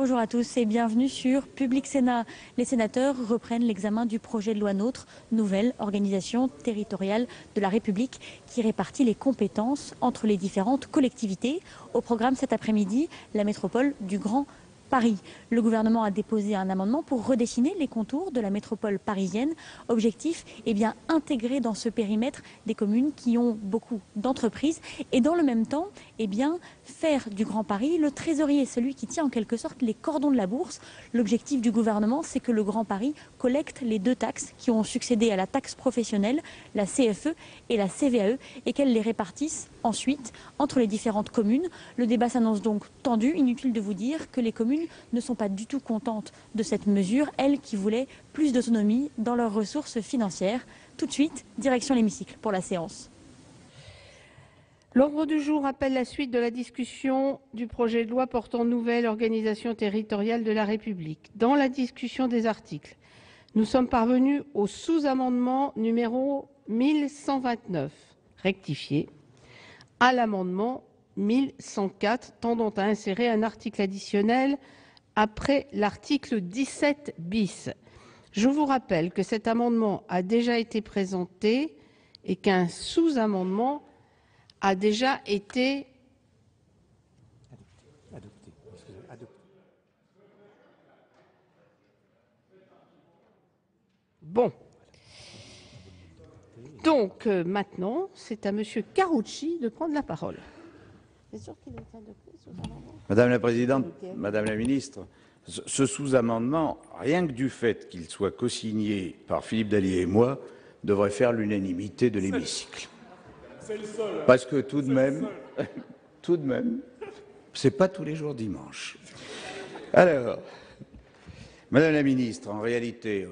Bonjour à tous et bienvenue sur Public Sénat. Les sénateurs reprennent l'examen du projet de loi NOTRe, nouvelle organisation territoriale de la République qui répartit les compétences entre les différentes collectivités. Au programme cet après-midi, la métropole du Grand Paris. Le gouvernement a déposé un amendement pour redessiner les contours de la métropole parisienne. Objectif, intégrer dans ce périmètre des communes qui ont beaucoup d'entreprises et dans le même temps, faire du Grand Paris le trésorier, celui qui tient en quelque sorte les cordons de la bourse. L'objectif du gouvernement, c'est que le Grand Paris collecte les deux taxes qui ont succédé à la taxe professionnelle, la CFE et la CVAE, et qu'elle les répartisse ensuite entre les différentes communes. Le débat s'annonce donc tendu. Inutile de vous dire que les communes ne sont pas du tout contentes de cette mesure, elles qui voulaient plus d'autonomie dans leurs ressources financières. Tout de suite, direction l'hémicycle pour la séance. L'ordre du jour appelle la suite de la discussion du projet de loi portant nouvelle organisation territoriale de la République. Dans la discussion des articles, nous sommes parvenus au sous-amendement numéro 1129 rectifié, à l'amendement 1104 tendant à insérer un article additionnel après l'article 17 bis. Je vous rappelle que cet amendement a déjà été présenté et qu'un sous-amendement a déjà été adopté. Bon. Donc, maintenant, c'est à M. Karoutchi de prendre la parole. Madame la Présidente, Madame la Ministre, ce sous-amendement, rien que du fait qu'il soit co-signé par Philippe Dallier et moi, devrait faire l'unanimité de l'hémicycle. Parce que tout de même, c'est pas tous les jours dimanche. Alors, Madame la Ministre, en réalité,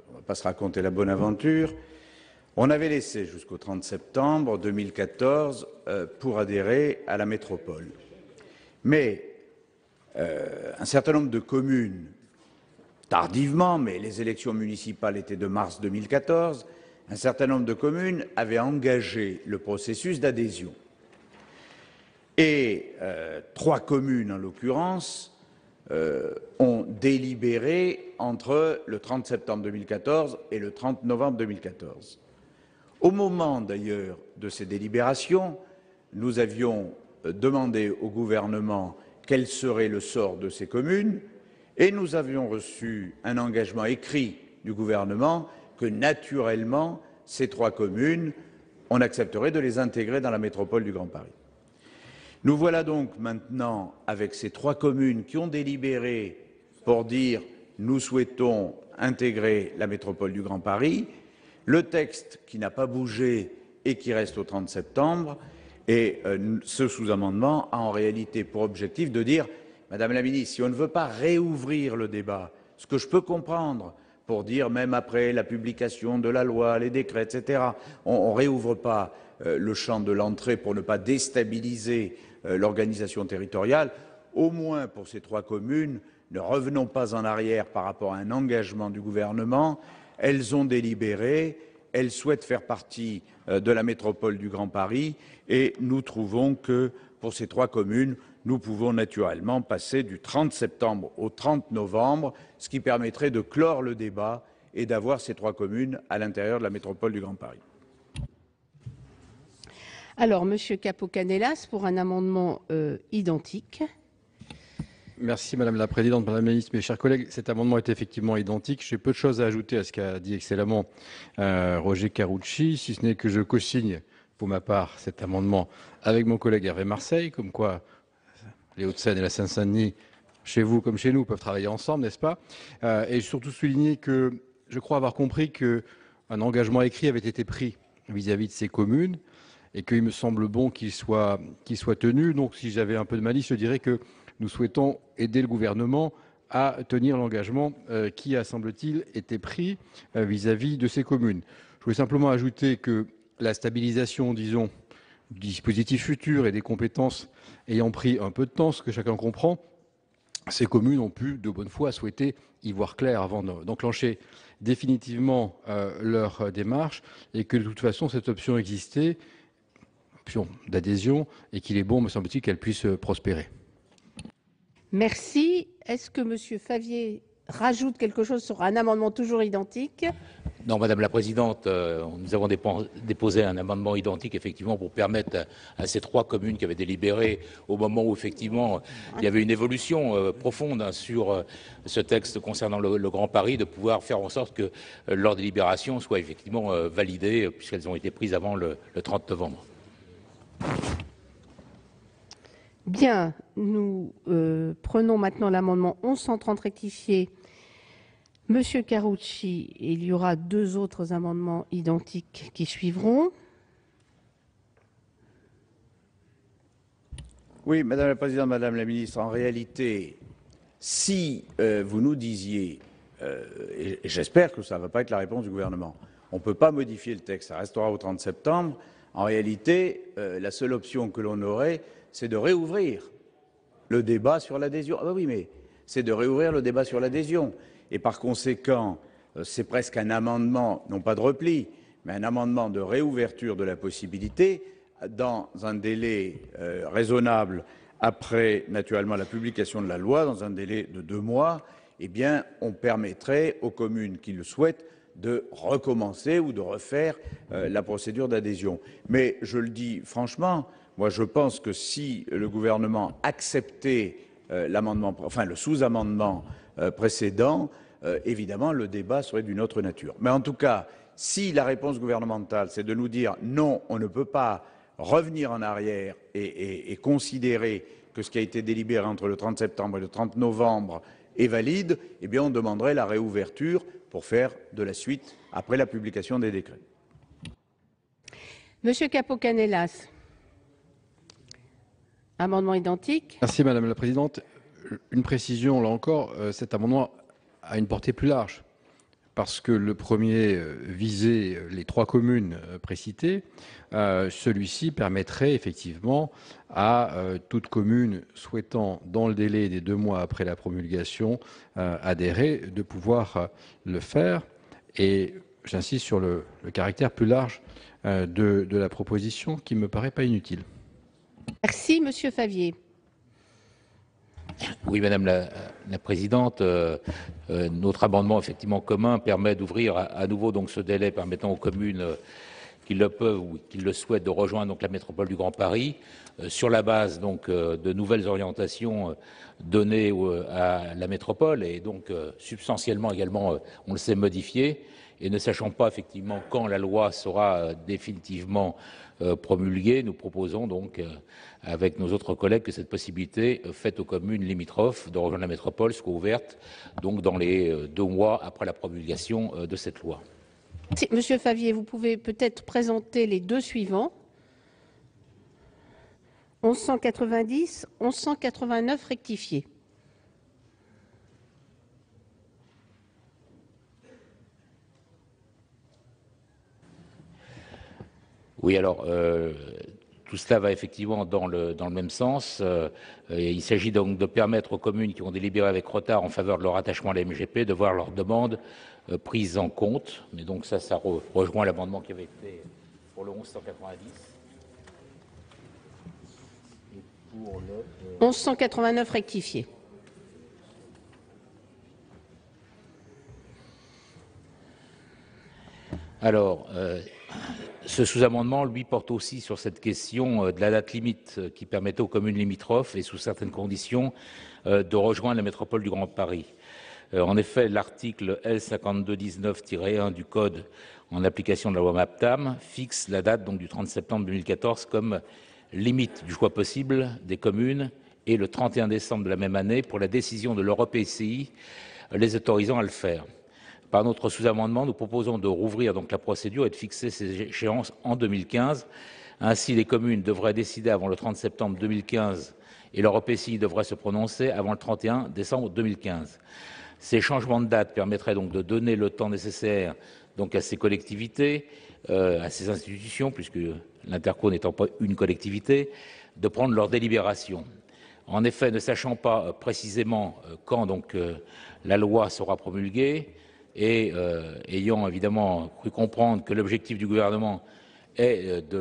on ne va pas se raconter la bonne aventure. On avait laissé jusqu'au 30 septembre 2014 pour adhérer à la métropole. Mais un certain nombre de communes, tardivement, mais les élections municipales étaient de mars 2014, un certain nombre de communes avaient engagé le processus d'adhésion. Et 3 communes, en l'occurrence, ont délibéré entre le 30 septembre 2014 et le 30 novembre 2014. Au moment, d'ailleurs, de ces délibérations, nous avions demandé au gouvernement quel serait le sort de ces communes et nous avions reçu un engagement écrit du gouvernement que, naturellement, ces 3 communes, on accepterait de les intégrer dans la métropole du Grand Paris. Nous voilà donc maintenant avec ces 3 communes qui ont délibéré pour dire « nous souhaitons intégrer la métropole du Grand Paris », le texte qui n'a pas bougé et qui reste au 30 septembre, et ce sous-amendement a en réalité pour objectif de dire « Madame la Ministre, si on ne veut pas réouvrir le débat, ce que je peux comprendre, pour dire même après la publication de la loi, les décrets, etc., on ne réouvre pas le champ de l'entrée pour ne pas déstabiliser l'organisation territoriale, au moins pour ces 3 communes, ne revenons pas en arrière par rapport à un engagement du gouvernement. Elles ont délibéré, elles souhaitent faire partie de la métropole du Grand Paris et nous trouvons que pour ces 3 communes, nous pouvons naturellement passer du 30 septembre au 30 novembre, ce qui permettrait de clore le débat et d'avoir ces 3 communes à l'intérieur de la métropole du Grand Paris. Alors, M. Capo-Canellas, pour un amendement identique. Merci Madame la Présidente, Madame la Ministre, mes chers collègues. Cet amendement est effectivement identique. J'ai peu de choses à ajouter à ce qu'a dit excellemment Roger Karoutchi, si ce n'est que je co-signe pour ma part cet amendement avec mon collègue Hervé Marseille, comme quoi les Hauts-de-Seine et la Seine-Saint-Denis, chez vous comme chez nous, peuvent travailler ensemble, n'est-ce pas? Et surtout souligner que je crois avoir compris qu'un engagement écrit avait été pris vis-à-vis de ces communes et qu'il me semble bon qu'il soit tenu. Donc si j'avais un peu de malice, je dirais que nous souhaitons aider le gouvernement à tenir l'engagement qui a, semble-t-il, été pris vis-à-vis de ces communes. Je voulais simplement ajouter que la stabilisation, disons, du dispositif futur et des compétences ayant pris un peu de temps, ce que chacun comprend, ces communes ont pu, de bonne foi, souhaiter y voir clair avant d'enclencher définitivement leur démarche et que, de toute façon, cette option existait, option d'adhésion, et qu'il est bon, me semble-t-il, qu'elle puisse prospérer. Merci. Est-ce que M. Favier rajoute quelque chose sur un amendement toujours identique? Non, Madame la Présidente, nous avons déposé un amendement identique, effectivement, pour permettre à ces 3 communes qui avaient délibéré au moment où, effectivement, il y avait une évolution profonde sur ce texte concernant le Grand Paris, de pouvoir faire en sorte que leur délibération soit effectivement validée, puisqu'elles ont été prises avant le 30 novembre. Bien, nous prenons maintenant l'amendement 1130 rectifié. Monsieur Carucci, il y aura 2 autres amendements identiques qui suivront. Oui, Madame la Présidente, Madame la Ministre, en réalité, si vous nous disiez, et j'espère que ça ne va pas être la réponse du gouvernement, on ne peut pas modifier le texte, ça restera au 30 septembre, en réalité, la seule option que l'on aurait, c'est de réouvrir le débat sur l'adhésion. Ah ben oui, mais c'est de réouvrir le débat sur l'adhésion. Et par conséquent, c'est presque un amendement, non pas de repli, mais un amendement de réouverture de la possibilité, dans un délai raisonnable, après naturellement la publication de la loi, dans un délai de 2 mois, eh bien, on permettrait aux communes qui le souhaitent de recommencer ou de refaire la procédure d'adhésion. Mais je le dis franchement, moi je pense que si le gouvernement acceptait l'amendement, enfin le sous-amendement précédent, évidemment le débat serait d'une autre nature. Mais en tout cas, si la réponse gouvernementale c'est de nous dire non, on ne peut pas revenir en arrière et considérer que ce qui a été délibéré entre le 30 septembre et le 30 novembre est valide, eh bien on demanderait la réouverture pour faire de la suite après la publication des décrets. Monsieur Capo-Canellas, amendement identique. Merci Madame la Présidente. Une précision, là encore, cet amendement a une portée plus large, parce que le premier visait les 3 communes précitées. Celui-ci permettrait effectivement à toute commune souhaitant, dans le délai des 2 mois après la promulgation, adhérer, de pouvoir le faire. Et j'insiste sur le caractère plus large de la proposition, qui ne me paraît pas inutile. Merci, Monsieur Favier. Oui, Madame la Présidente, notre amendement effectivement commun permet d'ouvrir à nouveau donc ce délai permettant aux communes qui le peuvent ou qui le souhaitent de rejoindre donc la métropole du Grand Paris sur la base donc de nouvelles orientations données à la métropole et donc substantiellement également, on le sait, modifiées. Et ne sachant pas effectivement quand la loi sera définitivement promulguée, nous proposons donc avec nos autres collègues que cette possibilité faite aux communes limitrophes de rejoindre la métropole soit ouverte donc dans les 2 mois après la promulgation de cette loi. Monsieur Favier, vous pouvez peut-être présenter les 2 suivants. 1190, 1189 rectifié. Oui, alors tout cela va effectivement dans le même sens. Il s'agit donc de permettre aux communes qui ont délibéré avec retard en faveur de leur attachement à la MGP de voir leurs demandes prises en compte. Mais donc ça rejoint l'amendement qui avait été pour le 1190. Et pour le 1189 rectifié. Alors, ce sous-amendement, lui, porte aussi sur cette question de la date limite qui permettait aux communes limitrophes et sous certaines conditions de rejoindre la métropole du Grand Paris. En effet, l'article L5219-1 du Code en application de la loi MAPTAM fixe la date donc, du 30 septembre 2014 comme limite du choix possible des communes et le 31 décembre de la même année pour la décision de leur EPCI les autorisant à le faire. Par notre sous-amendement, nous proposons de rouvrir donc la procédure et de fixer ces échéances en 2015. Ainsi, les communes devraient décider avant le 30 septembre 2015 et leur EPCI devrait se prononcer avant le 31 décembre 2015. Ces changements de date permettraient donc de donner le temps nécessaire donc, à ces collectivités, à ces institutions, puisque l'Interco n'étant pas une collectivité, de prendre leur délibération. En effet, ne sachant pas précisément quand donc, la loi sera promulguée, et ayant évidemment cru comprendre que l'objectif du gouvernement est de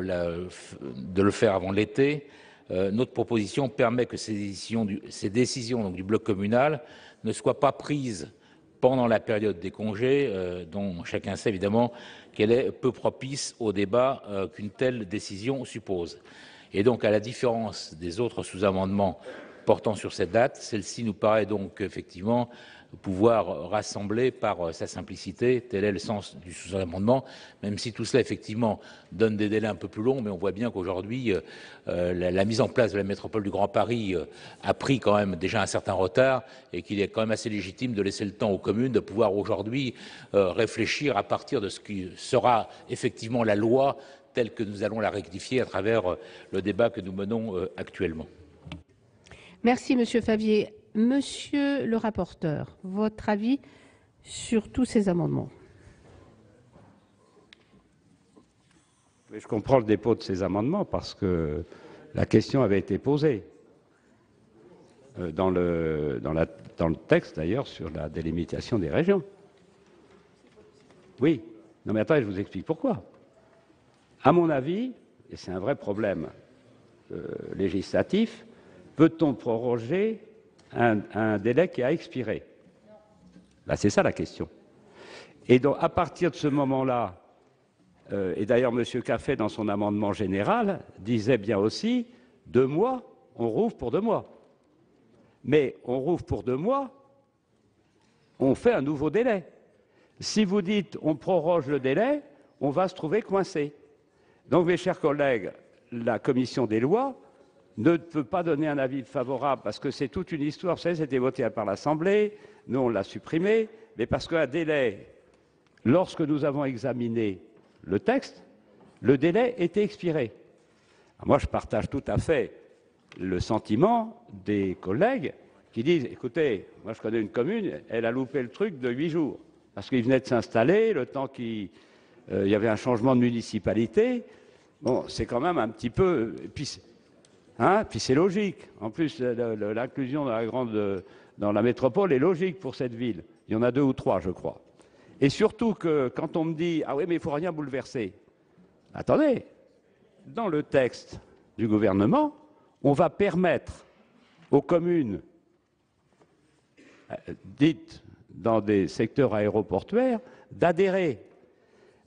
le faire avant l'été, notre proposition permet que ces décisions donc, du bloc communal ne soient pas prises pendant la période des congés, dont chacun sait évidemment qu'elle est peu propice au débat qu'une telle décision suppose. Et donc, à la différence des autres sous-amendements portant sur cette date, celle-ci nous paraît donc effectivement pouvoir rassembler par sa simplicité. Tel est le sens du sous-amendement, même si tout cela effectivement donne des délais un peu plus longs, mais on voit bien qu'aujourd'hui la mise en place de la métropole du Grand Paris a pris quand même déjà un certain retard et qu'il est quand même assez légitime de laisser le temps aux communes de pouvoir aujourd'hui réfléchir à partir de ce qui sera effectivement la loi telle que nous allons la rectifier à travers le débat que nous menons actuellement. Merci, Monsieur Favier. Monsieur le rapporteur, votre avis sur tous ces amendements? Je comprends le dépôt de ces amendements parce que la question avait été posée dans le texte, d'ailleurs, sur la délimitation des régions. Oui. Non, mais attendez, je vous explique pourquoi. À mon avis, et c'est un vrai problème législatif, peut-on proroger un délai qui a expiré? Là, c'est ça la question. Et donc, à partir de ce moment-là, et d'ailleurs, M. Café, dans son amendement général, disait bien aussi 2 mois, on rouvre pour 2 mois. Mais on rouvre pour 2 mois, on fait un nouveau délai. Si vous dites on proroge le délai, on va se trouver coincé. Donc, mes chers collègues, la commission des lois ne peut pas donner un avis favorable parce que c'est toute une histoire. Vous savez, c'était voté par l'Assemblée, nous on l'a supprimé, mais parce qu'un délai, lorsque nous avons examiné le texte, le délai était expiré. Alors moi, je partage tout à fait le sentiment des collègues qui disent, écoutez, moi je connais une commune, elle a loupé le truc de 8 jours, parce qu'il venait de s'installer, le temps qu'il y avait un changement de municipalité. Bon, c'est quand même un petit peu... Puis c'est logique. En plus, l'inclusion dans la métropole est logique pour cette ville. Il y en a 2 ou 3, je crois. Et surtout que quand on me dit « Ah oui, mais il ne faut rien bouleverser », attendez, dans le texte du gouvernement, on va permettre aux communes dites dans des secteurs aéroportuaires d'adhérer.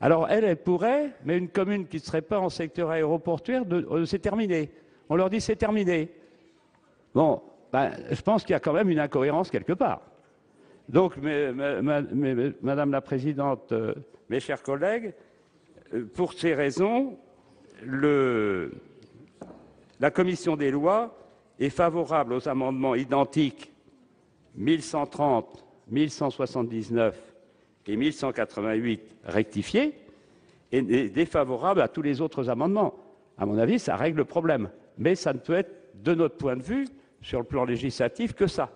Alors, elle pourrait, mais une commune qui ne serait pas en secteur aéroportuaire, c'est terminé. On leur dit c'est terminé. Bon, je pense qu'il y a quand même une incohérence quelque part. Donc, Madame la Présidente, mes chers collègues, pour ces raisons, la Commission des lois est favorable aux amendements identiques 1130, 1179 et 1188 rectifiés et est défavorable à tous les autres amendements. À mon avis, ça règle le problème. Mais ça ne peut être, de notre point de vue, sur le plan législatif, que ça.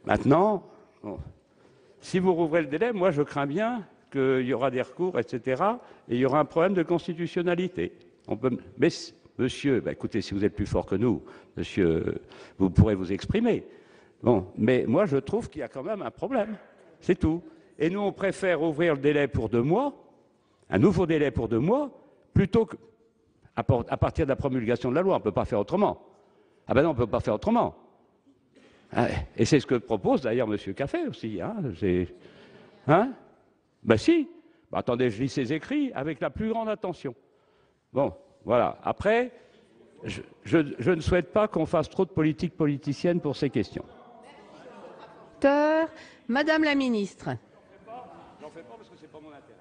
Maintenant, bon, si vous rouvrez le délai, moi je crains bien qu'il y aura des recours, etc., et il y aura un problème de constitutionnalité. Mais monsieur, écoutez, si vous êtes plus fort que nous, monsieur, vous pourrez vous exprimer. Bon, mais moi je trouve qu'il y a quand même un problème, c'est tout. Et nous, on préfère ouvrir le délai pour 2 mois, un nouveau délai pour 2 mois, plutôt que à partir de la promulgation de la loi. On ne peut pas faire autrement. Ah ben non, on ne peut pas faire autrement. Et c'est ce que propose d'ailleurs M. Café aussi. Ben si. Ben attendez, je lis ses écrits avec la plus grande attention. Bon, voilà. Après, je ne souhaite pas qu'on fasse trop de politique politicienne pour ces questions. Madame la ministre. J'en fais pas parce que c'est pas mon intérêt.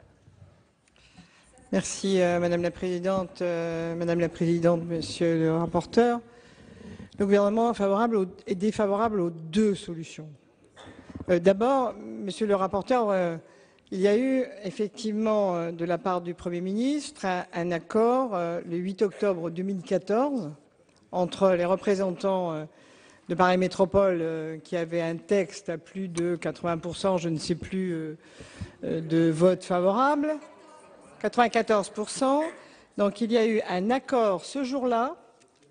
Merci Madame la Présidente, Monsieur le rapporteur. Le gouvernement est défavorable aux 2 solutions. D'abord, Monsieur le rapporteur, il y a eu effectivement de la part du Premier ministre un accord le 8 octobre 2014 entre les représentants de Paris Métropole qui avaient un texte à plus de 80%, je ne sais plus, de votes favorables. 94%. Donc il y a eu un accord ce jour-là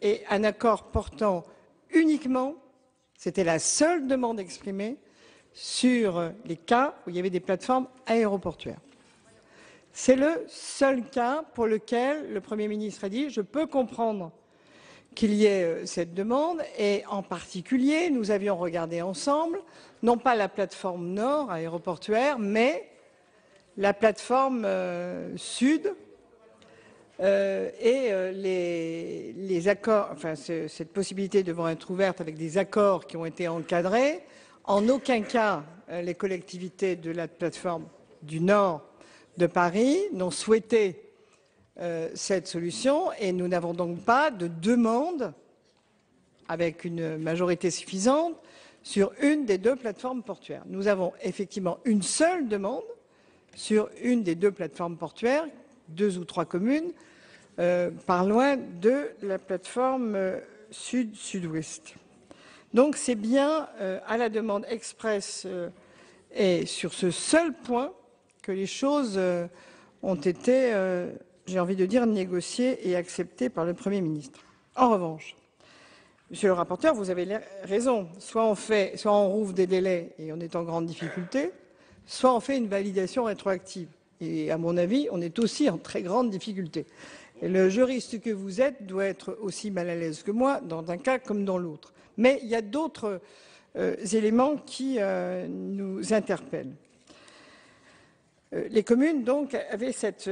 et un accord portant uniquement, c'était la seule demande exprimée, sur les cas où il y avait des plateformes aéroportuaires. C'est le seul cas pour lequel le Premier ministre a dit « Je peux comprendre qu'il y ait cette demande, et en particulier, nous avions regardé ensemble, non pas la plateforme nord aéroportuaire, mais la plateforme sud, et les accords, enfin cette possibilité devant être ouverte avec des accords qui ont été encadrés. En aucun cas, les collectivités de la plateforme du nord de Paris n'ont souhaité cette solution, et nous n'avons donc pas de demande avec une majorité suffisante sur une des deux plateformes portuaires. Nous avons effectivement une seule demande sur une des deux plateformes portuaires, 2 ou 3 communes, par loin de la plateforme sud-sud-ouest. Donc c'est bien à la demande express et sur ce seul point que les choses ont été, j'ai envie de dire, négociées et acceptées par le Premier ministre. En revanche, Monsieur le rapporteur, vous avez raison. Soit on rouvre des délais et on est en grande difficulté, soit on fait une validation rétroactive. Et à mon avis, on est aussi en très grande difficulté. Et le juriste que vous êtes doit être aussi mal à l'aise que moi, dans un cas comme dans l'autre. Mais il y a d'autres éléments qui nous interpellent. Les communes, donc, avaient cette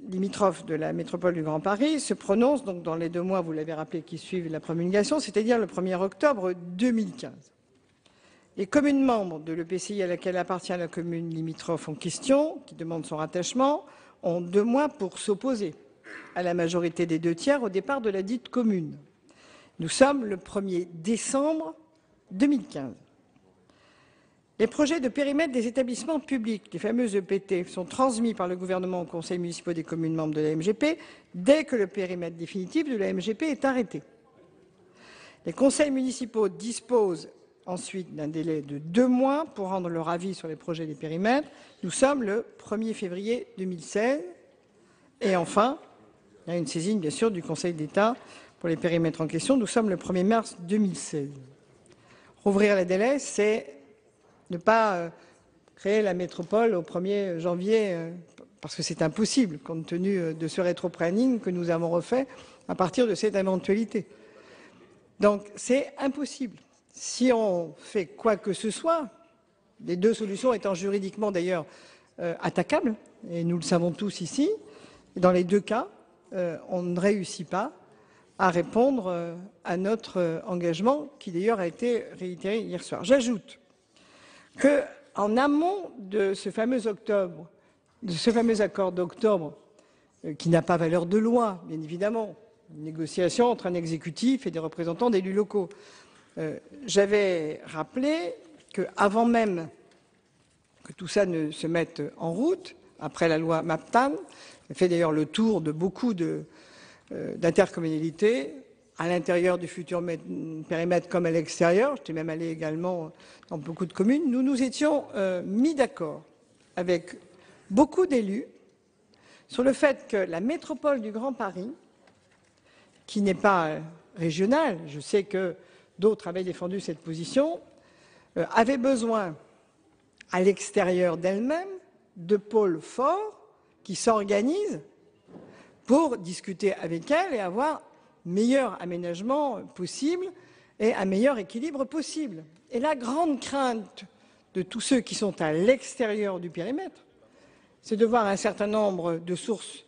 limitrophe de la métropole du Grand Paris, se prononcent donc dans les 2 mois, vous l'avez rappelé, qui suivent la promulgation, c'est-à-dire le 1er octobre 2015. Les communes membres de l'EPCI à laquelle appartient la commune limitrophe en question, qui demande son rattachement, ont 2 mois pour s'opposer à la majorité des 2/3 au départ de la dite commune. Nous sommes le 1er décembre 2015. Les projets de périmètre des établissements publics, les fameux EPT, sont transmis par le gouvernement aux conseils municipaux des communes membres de la MGP dès que le périmètre définitif de la MGP est arrêté. Les conseils municipaux disposent ensuite d'un délai de 2 mois pour rendre leur avis sur les projets des périmètres. Nous sommes le 1er février 2016. Et enfin, il y a une saisine, bien sûr, du Conseil d'État pour les périmètres en question. Nous sommes le 1er mars 2016. Rouvrir les délais, c'est ne pas créer la métropole au 1er janvier, parce que c'est impossible, compte tenu de ce rétro-planning que nous avons refait à partir de cette éventualité. Donc, c'est impossible. Si on fait quoi que ce soit, les 2 solutions étant juridiquement d'ailleurs attaquables, et nous le savons tous ici, dans les 2 cas, on ne réussit pas à répondre à notre engagement, qui d'ailleurs a été réitéré hier soir. J'ajoute qu'en amont de ce fameux accord d'octobre, qui n'a pas valeur de loi, bien évidemment, une négociation entre un exécutif et des représentants d'élus locaux, j'avais rappelé qu'avant même que tout ça ne se mette en route, après la loi MAPTAM, qui a fait d'ailleurs le tour de beaucoup d'intercommunalités, à l'intérieur du futur périmètre comme à l'extérieur, j'étais même allé également dans beaucoup de communes, nous nous étions mis d'accord avec beaucoup d'élus sur le fait que la métropole du Grand Paris, qui n'est pas régionale, je sais que d'autres avaient défendu cette position, avait besoin, à l'extérieur d'elle-même, de pôles forts qui s'organisent pour discuter avec elle et avoir meilleur aménagement possible et un meilleur équilibre possible. Et la grande crainte de tous ceux qui sont à l'extérieur du périmètre, c'est de voir un certain nombre de sources,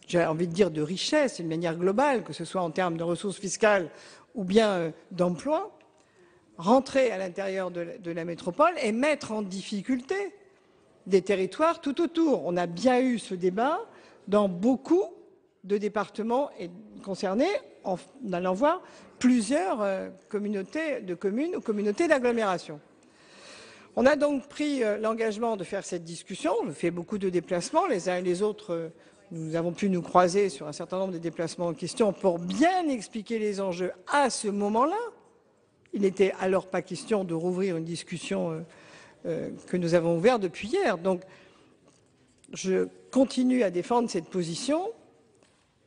j'ai envie de dire de richesse, d'une manière globale, que ce soit en termes de ressources fiscales ou bien d'emploi, rentrer à l'intérieur de la métropole et mettre en difficulté des territoires tout autour. On a bien eu ce débat dans beaucoup de départements concernés, en allant voir plusieurs communautés de communes ou communautés d'agglomération. On a donc pris l'engagement de faire cette discussion. On fait beaucoup de déplacements, les uns et les autres. Nous avons pu nous croiser sur un certain nombre de déplacements en question pour bien expliquer les enjeux à ce moment-là. Il n'était alors pas question de rouvrir une discussion que nous avons ouverte depuis hier. Donc, je continue à défendre cette position.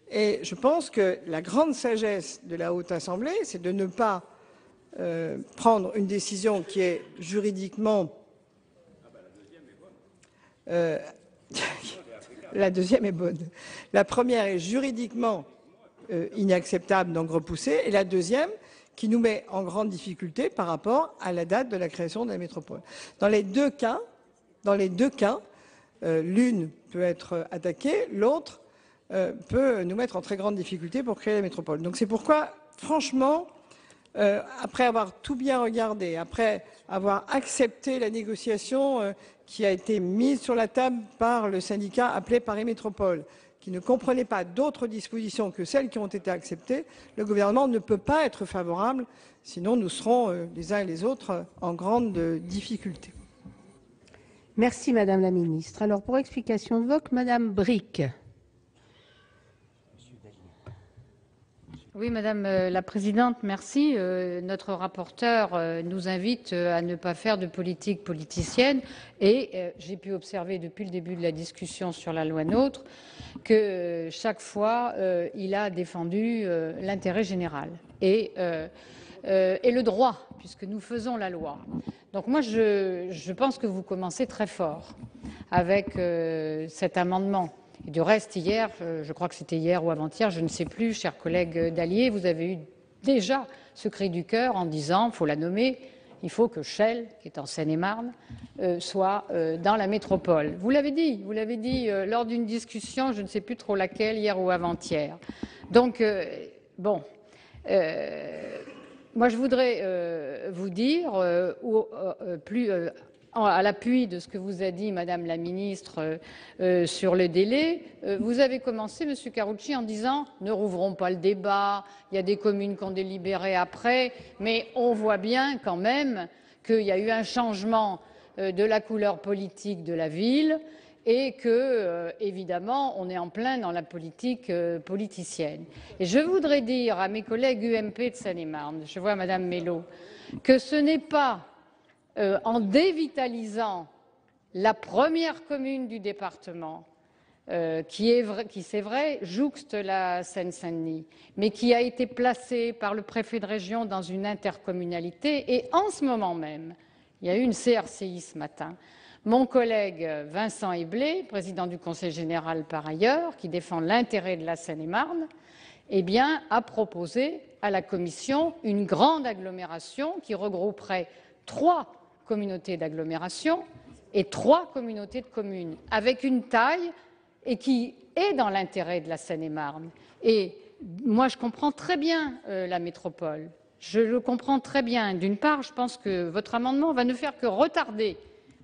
Et je pense que la grande sagesse de la Haute Assemblée, c'est de ne pas prendre une décision qui est juridiquement... la deuxième est bonne. La première est juridiquement inacceptable donc repoussée, et la deuxième qui nous met en grande difficulté par rapport à la date de la création de la métropole. Dans les deux cas, l'une peut être attaquée, l'autre peut nous mettre en très grande difficulté pour créer la métropole. Donc c'est pourquoi, franchement, après avoir tout bien regardé, après avoir accepté la négociation qui a été mise sur la table par le syndicat appelé Paris Métropole, qui ne comprenait pas d'autres dispositions que celles qui ont été acceptées, le gouvernement ne peut pas être favorable, sinon nous serons les uns et les autres en grande difficulté. Merci Madame la Ministre. Alors pour explication de vote, Madame Brick. Oui, Madame la Présidente, merci. Notre rapporteur nous invite à ne pas faire de politique politicienne et j'ai pu observer depuis le début de la discussion sur la loi NOTRe que chaque fois il a défendu l'intérêt général et le droit, puisque nous faisons la loi. Donc moi, je pense que vous commencez très fort avec cet amendement. Et du reste, hier, je crois que c'était hier ou avant-hier, je ne sais plus, chers collègues d'Allier, vous avez eu déjà ce cri du cœur en disant, il faut la nommer, il faut que Chelles, qui est en Seine-et-Marne, soit dans la métropole. Vous l'avez dit lors d'une discussion, je ne sais plus trop laquelle, hier ou avant-hier. Donc, bon, moi je voudrais vous dire, à l'appui de ce que vous a dit Madame la Ministre sur le délai, vous avez commencé, Monsieur Carucci, en disant « ne rouvrons pas le débat, il y a des communes qui ont délibéré après », mais on voit bien quand même qu'il y a eu un changement de la couleur politique de la ville et que, évidemment, on est en plein dans la politique politicienne. Et je voudrais dire à mes collègues UMP de Seine-et-Marne, je vois Madame Mello, que ce n'est pas en dévitalisant la première commune du département, qui, c'est vrai, jouxte la Seine-Saint-Denis, mais qui a été placée par le préfet de région dans une intercommunalité. Et en ce moment même, il y a eu une CRCI ce matin. Mon collègue Vincent Eblé, président du Conseil général par ailleurs, qui défend l'intérêt de la Seine-et-Marne, eh bien, a proposé à la Commission une grande agglomération qui regrouperait 3 communautés d'agglomération et 3 communautés de communes, avec une taille et qui est dans l'intérêt de la Seine-et-Marne. Et moi, je comprends très bien la métropole. Je le comprends très bien. D'une part, je pense que votre amendement va ne faire que retarder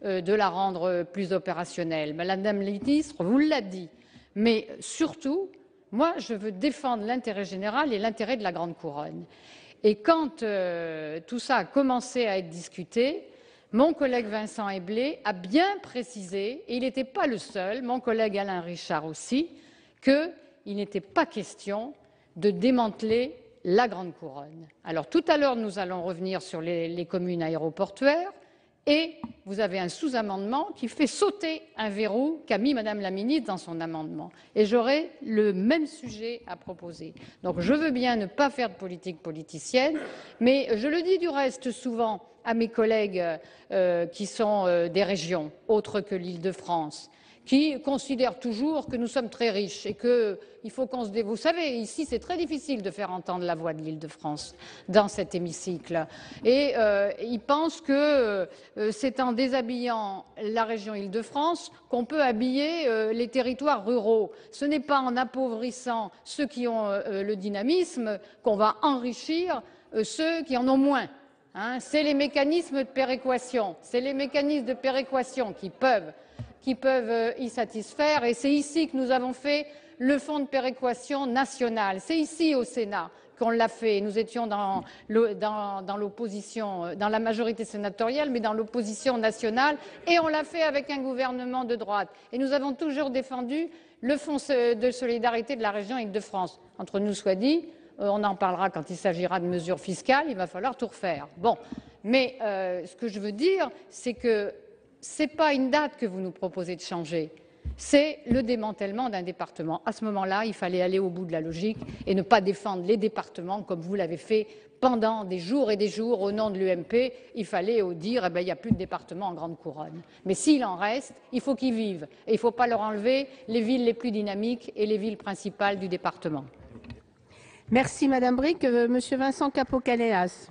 de la rendre plus opérationnelle. Madame la ministre vous l'a dit. Mais surtout, moi, je veux défendre l'intérêt général et l'intérêt de la Grande Couronne. Et quand tout ça a commencé à être discuté, mon collègue Vincent Eblé a bien précisé, et il n'était pas le seul, mon collègue Alain Richard aussi, qu'il n'était pas question de démanteler la Grande Couronne. Alors tout à l'heure, nous allons revenir sur les communes aéroportuaires et vous avez un sous-amendement qui fait sauter un verrou qu'a mis Madame la Ministre dans son amendement. Et j'aurai le même sujet à proposer. Donc je veux bien ne pas faire de politique politicienne, mais je le dis du reste souvent à mes collègues qui sont des régions autres que l'Île-de-France, qui considèrent toujours que nous sommes très riches et qu'il faut qu'on se dévoue. Vous savez, ici, c'est très difficile de faire entendre la voix de l'Île-de-France dans cet hémicycle. Et ils pensent que c'est en déshabillant la région Île-de-France qu'on peut habiller les territoires ruraux. Ce n'est pas en appauvrissant ceux qui ont le dynamisme qu'on va enrichir ceux qui en ont moins. Hein, c'est les mécanismes de péréquation. C'est les mécanismes de péréquation qui peuvent y satisfaire. Et c'est ici que nous avons fait le fonds de péréquation national. C'est ici au Sénat qu'on l'a fait. Nous étions dans l'opposition, dans la majorité sénatoriale, mais dans l'opposition nationale. Et on l'a fait avec un gouvernement de droite. Et nous avons toujours défendu le fonds de solidarité de la région Île-de-France. Entre nous soit dit, on en parlera quand il s'agira de mesures fiscales, il va falloir tout refaire. Bon, mais ce que je veux dire, c'est que ce n'est pas une date que vous nous proposez de changer, c'est le démantèlement d'un département. À ce moment-là, il fallait aller au bout de la logique et ne pas défendre les départements comme vous l'avez fait pendant des jours et des jours au nom de l'UMP. Il fallait dire il n'y a plus de départements en Grande Couronne. Mais s'il en reste, il faut qu'ils vivent. Et il ne faut pas leur enlever les villes les plus dynamiques et les villes principales du département. Merci Madame Brick. Monsieur Vincent Capo-Canellas.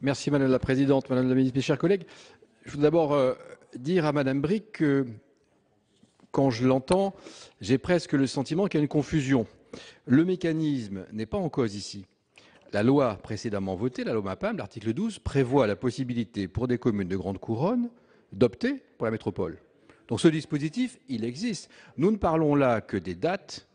Merci Madame la Présidente, Madame la Ministre, mes chers collègues. Je voudrais d'abord dire à Madame Brick que, quand je l'entends, j'ai presque le sentiment qu'il y a une confusion. Le mécanisme n'est pas en cause ici. La loi précédemment votée, la loi MAPAM, l'article 12, prévoit la possibilité pour des communes de grande couronne d'opter pour la métropole. Donc ce dispositif, il existe. Nous ne parlons là que des dates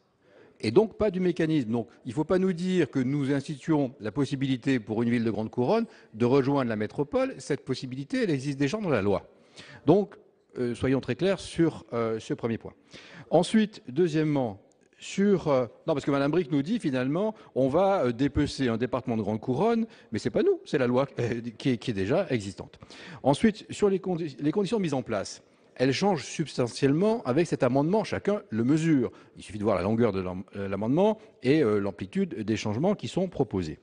et donc pas du mécanisme. Donc il ne faut pas nous dire que nous instituons la possibilité pour une ville de grande couronne de rejoindre la métropole. Cette possibilité, elle existe déjà dans la loi. Donc soyons très clairs sur ce premier point. Ensuite, deuxièmement, non, parce que Mme Brick nous dit finalement on va dépecer un département de grande couronne, mais ce n'est pas nous, c'est la loi qui est déjà existante. Ensuite, sur les conditions de mise en place, elles changent substantiellement avec cet amendement, chacun le mesure. Il suffit de voir la longueur de l'amendement et l'amplitude des changements qui sont proposés.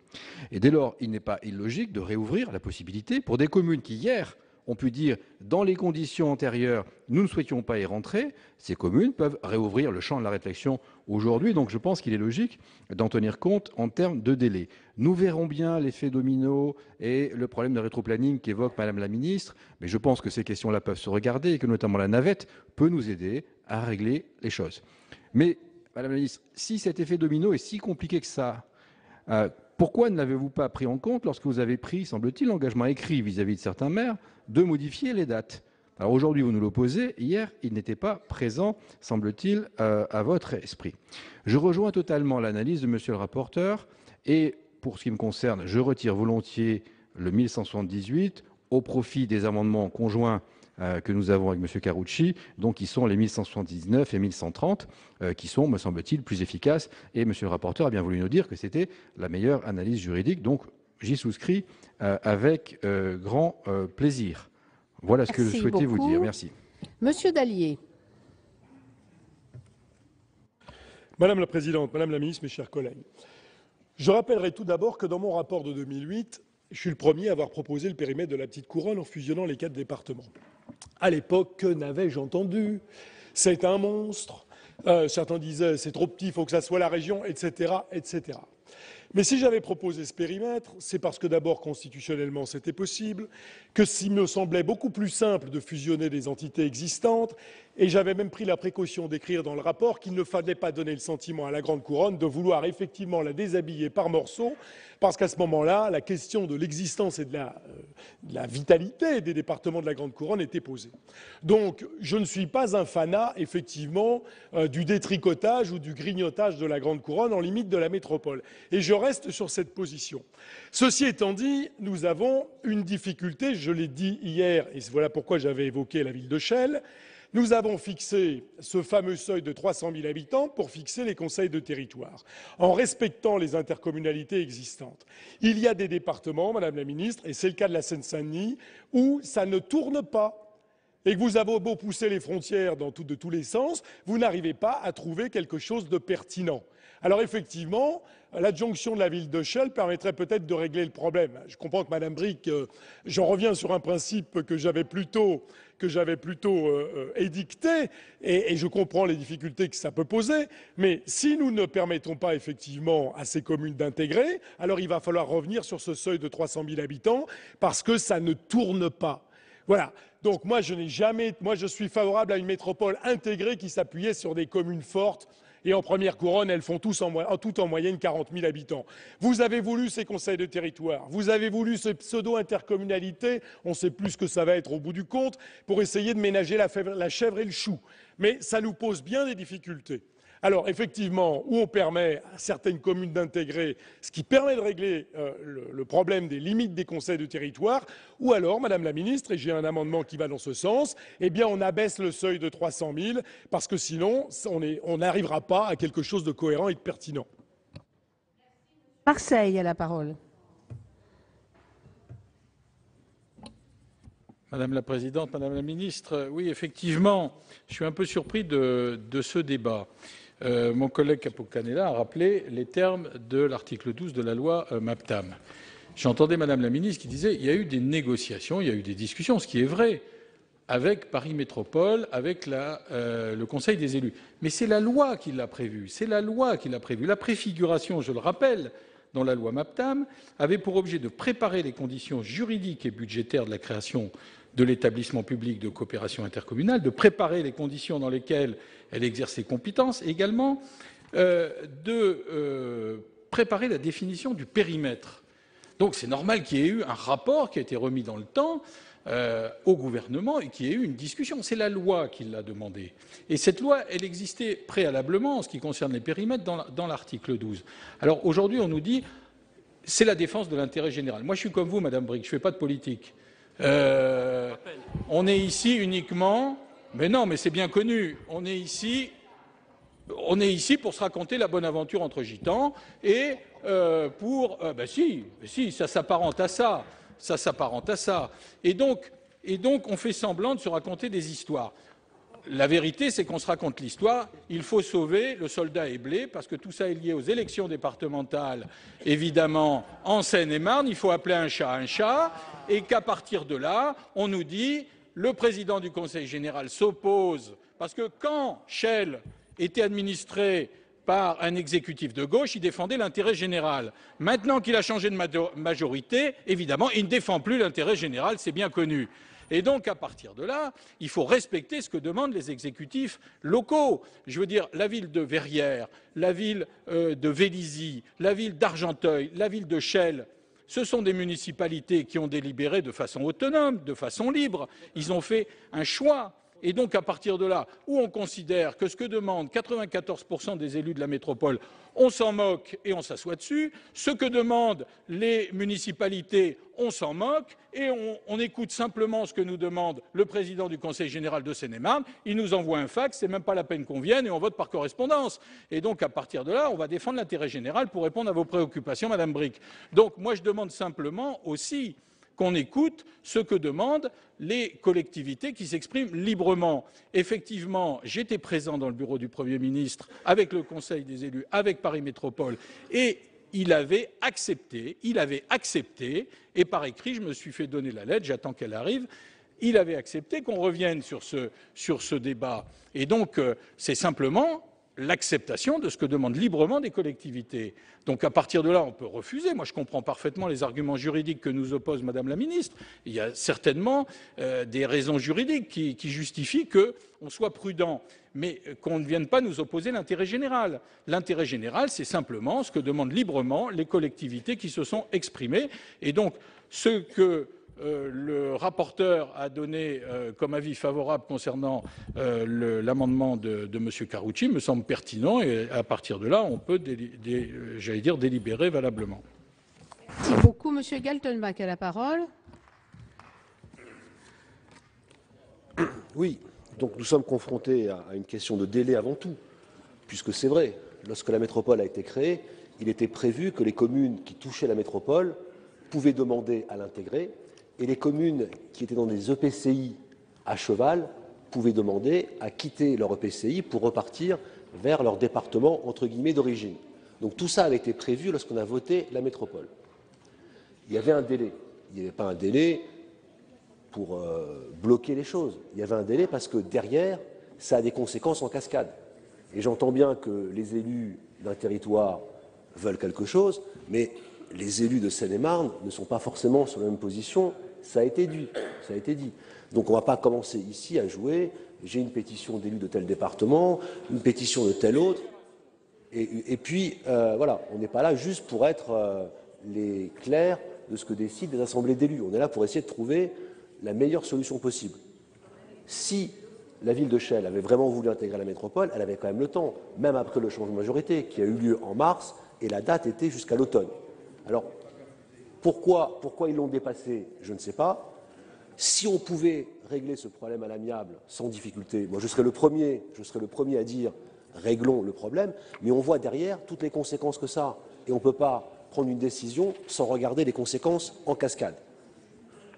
Et dès lors, il n'est pas illogique de réouvrir la possibilité pour des communes qui, hier, ont pu dire, dans les conditions antérieures, nous ne souhaitions pas y rentrer, ces communes peuvent réouvrir le champ de la réflexion aujourd'hui. Donc je pense qu'il est logique d'en tenir compte en termes de délai. Nous verrons bien l'effet domino et le problème de rétroplanning qu'évoque Madame la Ministre, mais je pense que ces questions-là peuvent se regarder et que notamment la navette peut nous aider à régler les choses. Mais, Madame la Ministre, si cet effet domino est si compliqué que ça, pourquoi ne l'avez-vous pas pris en compte lorsque vous avez pris, semble-t-il, l'engagement écrit vis-à-vis de certains maires de modifier les dates? Alors aujourd'hui, vous nous l'opposez. Hier, il n'était pas présent, semble-t-il, à votre esprit. Je rejoins totalement l'analyse de Monsieur le rapporteur et, pour ce qui me concerne, je retire volontiers le 1178 au profit des amendements conjoints que nous avons avec M. Carucci, donc qui sont les 1179 et 1130, qui sont, me semble-t-il, plus efficaces. Et M. le rapporteur a bien voulu nous dire que c'était la meilleure analyse juridique. Donc, j'y souscris avec grand plaisir. Voilà ce que je souhaitais vous dire. Merci. Monsieur Dallier. Madame la Présidente, Madame la Ministre, mes chers collègues, je rappellerai tout d'abord que dans mon rapport de 2008, je suis le premier à avoir proposé le périmètre de la petite couronne en fusionnant les 4 départements. À l'époque, que n'avais-je entendu? C'est un monstre. Certains disaient c'est trop petit, il faut que ça soit la région, etc., etc. Mais si j'avais proposé ce périmètre, c'est parce que d'abord, constitutionnellement, c'était possible, que s'il me semblait beaucoup plus simple de fusionner des entités existantes, et j'avais même pris la précaution d'écrire dans le rapport qu'il ne fallait pas donner le sentiment à la Grande Couronne de vouloir effectivement la déshabiller par morceaux, parce qu'à ce moment-là, la question de l'existence et de la vitalité des départements de la Grande Couronne était posée. Donc, je ne suis pas un fanat, effectivement, du détricotage ou du grignotage de la Grande Couronne en limite de la métropole. Et je reste sur cette position. Ceci étant dit, nous avons une difficulté, je l'ai dit hier, et voilà pourquoi j'avais évoqué la ville de Chelles. Nous avons fixé ce fameux seuil de 300 000 habitants pour fixer les conseils de territoire, en respectant les intercommunalités existantes. Il y a des départements, Madame la Ministre, et c'est le cas de la Seine-Saint-Denis, où ça ne tourne pas. Et que vous avez beau pousser les frontières de tous les sens, vous n'arrivez pas à trouver quelque chose de pertinent. Alors effectivement, l'adjonction de la ville de Chelles permettrait peut-être de régler le problème. Je comprends que Mme Brick, j'en reviens sur un principe que j'avais plutôt édicté, et je comprends les difficultés que ça peut poser, mais si nous ne permettons pas effectivement à ces communes d'intégrer, alors il va falloir revenir sur ce seuil de 300 000 habitants, parce que ça ne tourne pas. Voilà. Donc moi, je suis favorable à une métropole intégrée qui s'appuyait sur des communes fortes. Et en première couronne, elles font toutes en moyenne 40 000 habitants. Vous avez voulu ces conseils de territoire, vous avez voulu ces pseudo-intercommunalités, on ne sait plus ce que ça va être au bout du compte, pour essayer de ménager la chèvre et le chou. Mais ça nous pose bien des difficultés. Alors effectivement, où on permet à certaines communes d'intégrer, ce qui permet de régler le problème des limites des conseils de territoire, ou alors, Madame la Ministre, et j'ai un amendement qui va dans ce sens, eh bien on abaisse le seuil de 300 000, parce que sinon on n'arrivera pas à quelque chose de cohérent et de pertinent. Marseille a la parole. Madame la Présidente, Madame la Ministre, oui, effectivement, je suis un peu surpris de ce débat. Mon collègue Capo-Canellas a rappelé les termes de l'article 12 de la loi MAPTAM. J'entendais Madame la Ministre qui disait qu'il y a eu des négociations, il y a eu des discussions, ce qui est vrai. avec Paris Métropole, avec le Conseil des élus. Mais c'est la loi qui l'a prévu. C'est la loi qui l'a prévu. La préfiguration, je le rappelle, dans la loi MAPTAM, avait pour objet de préparer les conditions juridiques et budgétaires de la création de l'établissement public de coopération intercommunale, de préparer les conditions dans lesquelles elle exerce ses compétences, et également de préparer la définition du périmètre. Donc c'est normal qu'il y ait eu un rapport qui a été remis dans le temps au gouvernement et qu'il y ait eu une discussion. C'est la loi qui l'a demandé. Et cette loi, elle existait préalablement en ce qui concerne les périmètres dans l'article 12. Alors aujourd'hui, on nous dit c'est la défense de l'intérêt général. Moi, je suis comme vous, Madame Bricq, je ne fais pas de politique. On est ici uniquement... Mais non, mais c'est bien connu. On est ici pour se raconter la bonne aventure entre gitans et si, ça s'apparente à ça. Ça s'apparente à ça. Et donc, on fait semblant de se raconter des histoires. La vérité, c'est qu'on se raconte l'histoire. Il faut sauver le soldat Éblé, parce que tout ça est lié aux élections départementales, évidemment, en Seine-et-Marne. Il faut appeler un chat, et qu'à partir de là, on nous dit le président du Conseil général s'oppose, parce que quand Shell était administré par un exécutif de gauche, il défendait l'intérêt général. Maintenant qu'il a changé de majorité, évidemment, il ne défend plus l'intérêt général, c'est bien connu. Et donc, à partir de là, il faut respecter ce que demandent les exécutifs locaux. Je veux dire, la ville de Verrières, la ville de Vélizy, la ville d'Argenteuil, la ville de Chelles, ce sont des municipalités qui ont délibéré de façon autonome, de façon libre. Ils ont fait un choix. Et donc, à partir de là, où on considère que ce que demandent 94% des élus de la métropole, on s'en moque et on s'assoit dessus, ce que demandent les municipalités, on s'en moque et on écoute simplement ce que nous demande le président du Conseil général de Seine-et-Marne, il nous envoie un fax, c'est même pas la peine qu'on vienne et on vote par correspondance. Et donc, à partir de là, on va défendre l'intérêt général pour répondre à vos préoccupations, Madame Bricq. Donc, moi, je demande simplement aussi qu'on écoute ce que demandent les collectivités qui s'expriment librement. Effectivement, j'étais présent dans le bureau du Premier ministre avec le Conseil des élus, avec Paris Métropole, et il avait accepté, et par écrit, je me suis fait donner la lettre, j'attends qu'elle arrive, il avait accepté qu'on revienne sur ce débat. Et donc, c'est simplement l'acceptation de ce que demandent librement des collectivités. Donc à partir de là, on peut refuser. Moi, je comprends parfaitement les arguments juridiques que nous oppose Madame la Ministre. Il y a certainement des raisons juridiques qui justifient qu'on soit prudent, mais qu'on ne vienne pas nous opposer l'intérêt général. L'intérêt général, c'est simplement ce que demandent librement les collectivités qui se sont exprimées. Et donc, ce que le rapporteur a donné comme avis favorable concernant l'amendement de M. Karoutchi me semble pertinent et à partir de là, on peut, j'allais dire, délibérer valablement. Merci beaucoup. M. Galtenbach a la parole. Oui, donc nous sommes confrontés à une question de délai avant tout, puisque c'est vrai, lorsque la métropole a été créée, il était prévu que les communes qui touchaient la métropole pouvaient demander à l'intégrer, et les communes qui étaient dans des EPCI à cheval pouvaient demander à quitter leur EPCI pour repartir vers leur département entre guillemets d'origine. Donc tout ça avait été prévu lorsqu'on a voté la métropole. Il y avait un délai. Il n'y avait pas un délai pour bloquer les choses. Il y avait un délai parce que derrière, ça a des conséquences en cascade. Et j'entends bien que les élus d'un territoire veulent quelque chose, mais les élus de Seine-et-Marne ne sont pas forcément sur la même position, ça a été dit. Donc on ne va pas commencer ici à jouer, j'ai une pétition d'élus de tel département, une pétition de tel autre, et puis voilà, on n'est pas là juste pour être les clercs de ce que décident les assemblées d'élus, on est là pour essayer de trouver la meilleure solution possible. Si la ville de Chelles avait vraiment voulu intégrer la métropole, elle avait quand même le temps, même après le changement de majorité qui a eu lieu en mars, et la date était jusqu'à l'automne. Alors, pourquoi ils l'ont dépassé, je ne sais pas. Si on pouvait régler ce problème à l'amiable, sans difficulté, moi je serais le premier à dire réglons le problème, mais on voit derrière toutes les conséquences que ça a. Et on ne peut pas prendre une décision sans regarder les conséquences en cascade.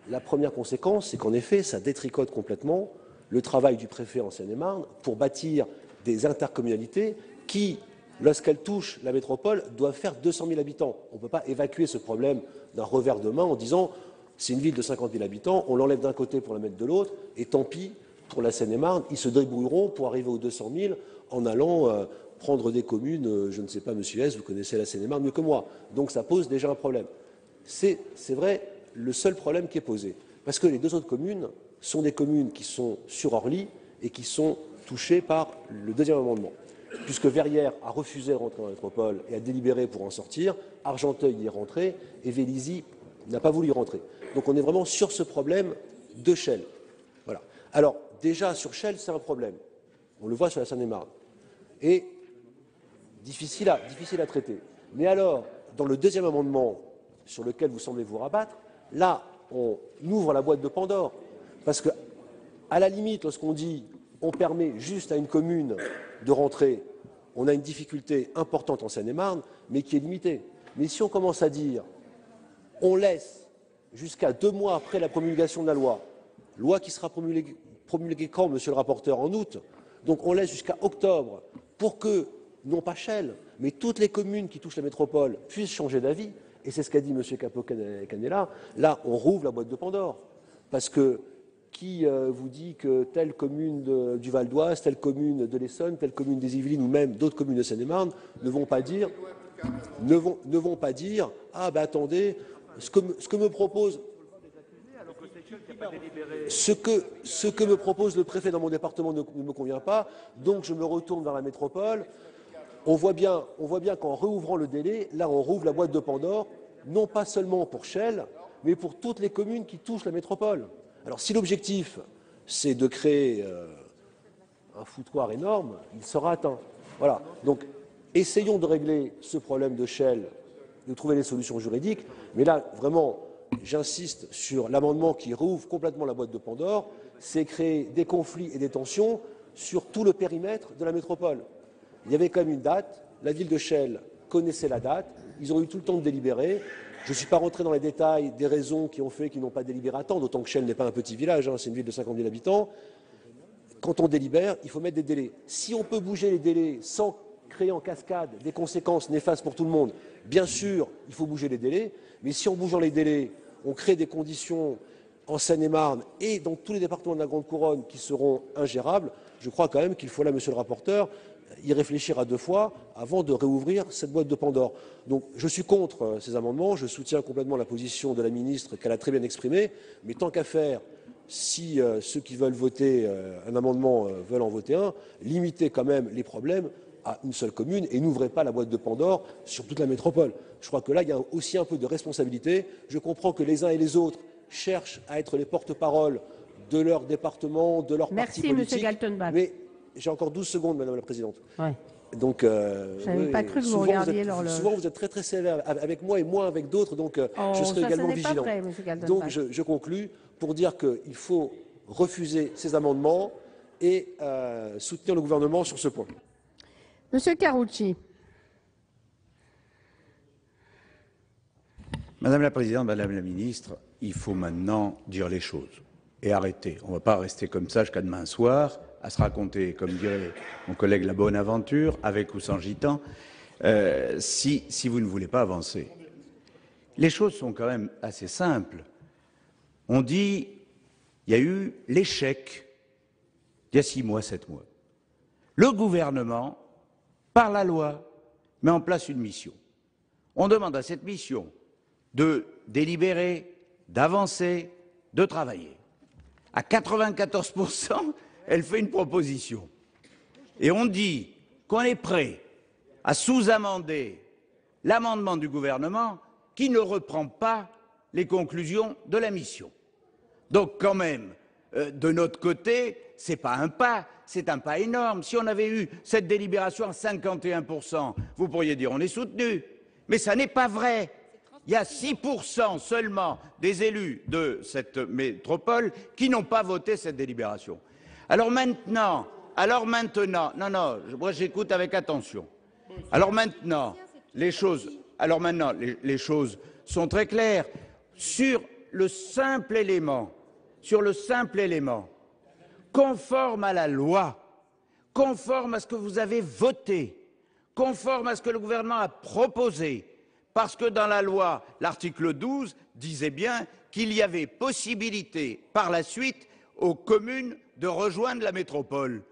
La première conséquence, c'est qu'en effet, ça détricote complètement le travail du préfet en Seine-et-Marne pour bâtir des intercommunalités qui, lorsqu'elles touchent la métropole, doivent faire 200 000 habitants. On ne peut pas évacuer ce problème d'un revers de main en disant C'est une ville de 50 000 habitants, on l'enlève d'un côté pour la mettre de l'autre, et tant pis pour la Seine-et-Marne, ils se débrouilleront pour arriver aux 200 000 en allant prendre des communes, je ne sais pas, monsieur S, vous connaissez la Seine-et-Marne mieux que moi. Donc ça pose déjà un problème. C'est vrai le seul problème qui est posé. Parce que les deux autres communes sont des communes qui sont sur Orly et qui sont touchées par le deuxième amendement. Puisque Verrières a refusé de rentrer dans la métropole et a délibéré pour en sortir, Argenteuil y est rentré et Vélizy n'a pas voulu y rentrer. Donc on est vraiment sur ce problème de Chelles. Voilà. Alors déjà sur Chelles, c'est un problème. On le voit sur la Seine-et-Marne. Et difficile à traiter. Mais alors, dans le deuxième amendement sur lequel vous semblez vous rabattre, là, on ouvre la boîte de Pandore. Parce que, à la limite, lorsqu'on dit on permet juste à une commune de rentrer, on a une difficulté importante en Seine-et-Marne, mais qui est limitée. Mais si on commence à dire on laisse jusqu'à 2 mois après la promulgation de la loi qui sera promulguée quand, monsieur le rapporteur, en août, donc on laisse jusqu'à octobre pour que, non pas Chelles, mais toutes les communes qui touchent la métropole puissent changer d'avis, et c'est ce qu'a dit M. Capo-Canella, là on rouvre la boîte de Pandore. Parce que qui vous dit que telle commune du Val d'Oise, telle commune de l'Essonne, telle commune des Yvelines ou même d'autres communes de Seine-et-Marne ne vont pas dire ah ben attendez, ce que me propose le préfet dans mon département ne me convient pas, donc je me retourne vers la métropole. On voit bien qu'en réouvrant le délai, là on rouvre la boîte de Pandore, non pas seulement pour Chelles, mais pour toutes les communes qui touchent la métropole. Alors si l'objectif c'est de créer un foutoir énorme, il sera atteint. Voilà. Donc essayons de régler ce problème de Chelles, de trouver des solutions juridiques, mais là vraiment j'insiste sur l'amendement qui rouvre complètement la boîte de Pandore, c'est créer des conflits et des tensions sur tout le périmètre de la métropole. Il y avait quand même une date, la ville de Chelles connaissait la date, ils ont eu tout le temps de délibérer. Je ne suis pas rentré dans les détails des raisons qui ont fait qu'ils n'ont pas délibéré à temps, d'autant que Chelles n'est pas un petit village, c'est une ville de 50 000 habitants. Quand on délibère, il faut mettre des délais. Si on peut bouger les délais sans créer en cascade des conséquences néfastes pour tout le monde, bien sûr, il faut bouger les délais, mais si en bougeant les délais, on crée des conditions en Seine-et-Marne et dans tous les départements de la Grande Couronne qui seront ingérables, je crois quand même qu'il faut là, monsieur le rapporteur, y réfléchir à 2 fois avant de réouvrir cette boîte de Pandore. Donc je suis contre ces amendements, je soutiens complètement la position de la ministre qu'elle a très bien exprimée, mais tant qu'à faire, si ceux qui veulent voter un amendement veulent en voter un, limitez quand même les problèmes à une seule commune et n'ouvrez pas la boîte de Pandore sur toute la métropole. Je crois que là, il y a aussi un peu de responsabilité. Je comprends que les uns et les autres cherchent à être les porte-parole de leur département, de leur parti politique. Merci, M. Galtenbach. Mais j'ai encore 12 secondes, Madame la Présidente. Ouais. Donc, je n'avais pas cru que vous regardiez l'horloge. Souvent, vous êtes très très sévère avec moi et moins avec d'autres, donc je serai également vigilant. Pas vrai, donc, je conclus pour dire qu'il faut refuser ces amendements et soutenir le gouvernement sur ce point. Monsieur Carucci. Madame la Présidente, Madame la Ministre, il faut maintenant dire les choses et arrêter. On ne va pas rester comme ça jusqu'à demain soir à se raconter, comme dirait mon collègue, la bonne aventure, avec ou sans gitan, si vous ne voulez pas avancer. Les choses sont quand même assez simples. On dit, il y a eu l'échec il y a 6 mois, 7 mois. Le gouvernement, par la loi, met en place une mission. On demande à cette mission de délibérer, d'avancer, de travailler. À 94%, elle fait une proposition. Et on dit qu'on est prêt à sous-amender l'amendement du gouvernement qui ne reprend pas les conclusions de la mission. Donc quand même, de notre côté, ce n'est pas un pas, c'est un pas énorme. Si on avait eu cette délibération à 51%, vous pourriez dire on est soutenu. Mais ça n'est pas vrai. Il y a 6% seulement des élus de cette métropole qui n'ont pas voté cette délibération. Alors maintenant, non, moi j'écoute avec attention. Alors maintenant, les choses sont très claires. Sur le simple élément, conforme à la loi, conforme à ce que vous avez voté, conforme à ce que le gouvernement a proposé, parce que dans la loi, l'article 12 disait bien qu'il y avait possibilité par la suite aux communes de rejoindre la métropole.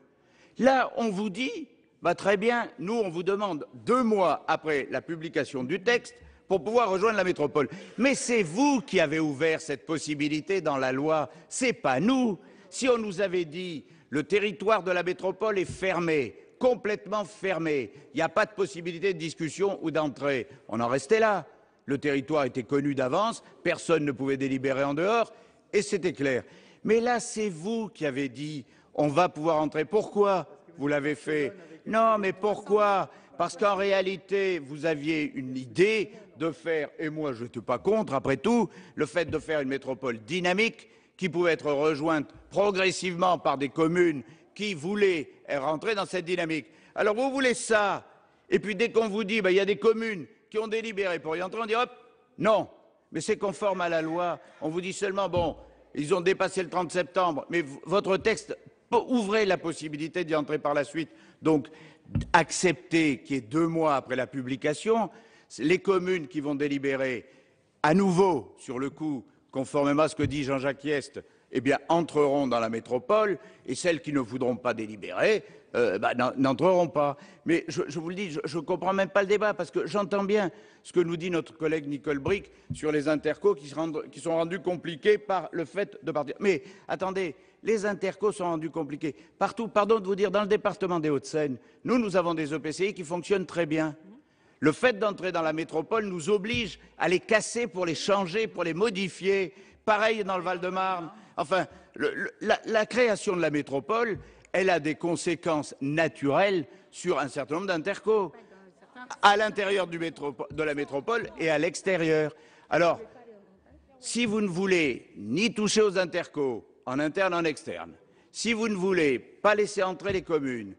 Là, on vous dit, bah, très bien, nous on vous demande 2 mois après la publication du texte pour pouvoir rejoindre la métropole. Mais c'est vous qui avez ouvert cette possibilité dans la loi, c'est pas nous. Si on nous avait dit le territoire de la métropole est fermé, complètement fermé, il n'y a pas de possibilité de discussion ou d'entrée, on en restait là. Le territoire était connu d'avance, personne ne pouvait délibérer en dehors, et c'était clair. Mais là, c'est vous qui avez dit on va pouvoir entrer. Pourquoi vous l'avez fait? Non, mais pourquoi? Parce qu'en réalité, vous aviez une idée de faire, et moi je n'étais pas contre après tout, le fait de faire une métropole dynamique qui pouvait être rejointe progressivement par des communes qui voulaient rentrer dans cette dynamique. Alors vous voulez ça, et puis dès qu'on vous dit il y a des communes qui ont délibéré pour y entrer, on dit hop, non, mais c'est conforme à la loi. On vous dit seulement, bon, ils ont dépassé le 30 septembre, mais votre texte ouvrait la possibilité d'y entrer par la suite. Donc, accepter qu'il y ait 2 mois après la publication, les communes qui vont délibérer à nouveau, sur le coup, conformément à ce que dit Jean-Jacques Hyest, eh bien, entreront dans la métropole, et celles qui ne voudront pas délibérer n'entreront pas. Mais je vous le dis, je ne comprends même pas le débat, parce que j'entends bien ce que nous dit notre collègue Nicole Bricq sur les intercos qui sont rendus compliqués par le fait de partir. Mais attendez, les intercos sont rendus compliqués partout. Pardon de vous dire, dans le département des Hauts-de-Seine, nous avons des EPCI qui fonctionnent très bien. Le fait d'entrer dans la métropole nous oblige à les casser pour les changer, pour les modifier. Pareil dans le Val-de-Marne. Enfin, la création de la métropole, elle a des conséquences naturelles sur un certain nombre d'intercos, à l'intérieur de la métropole et à l'extérieur. Alors, si vous ne voulez ni toucher aux intercos, en interne, en externe, si vous ne voulez pas laisser entrer les communes,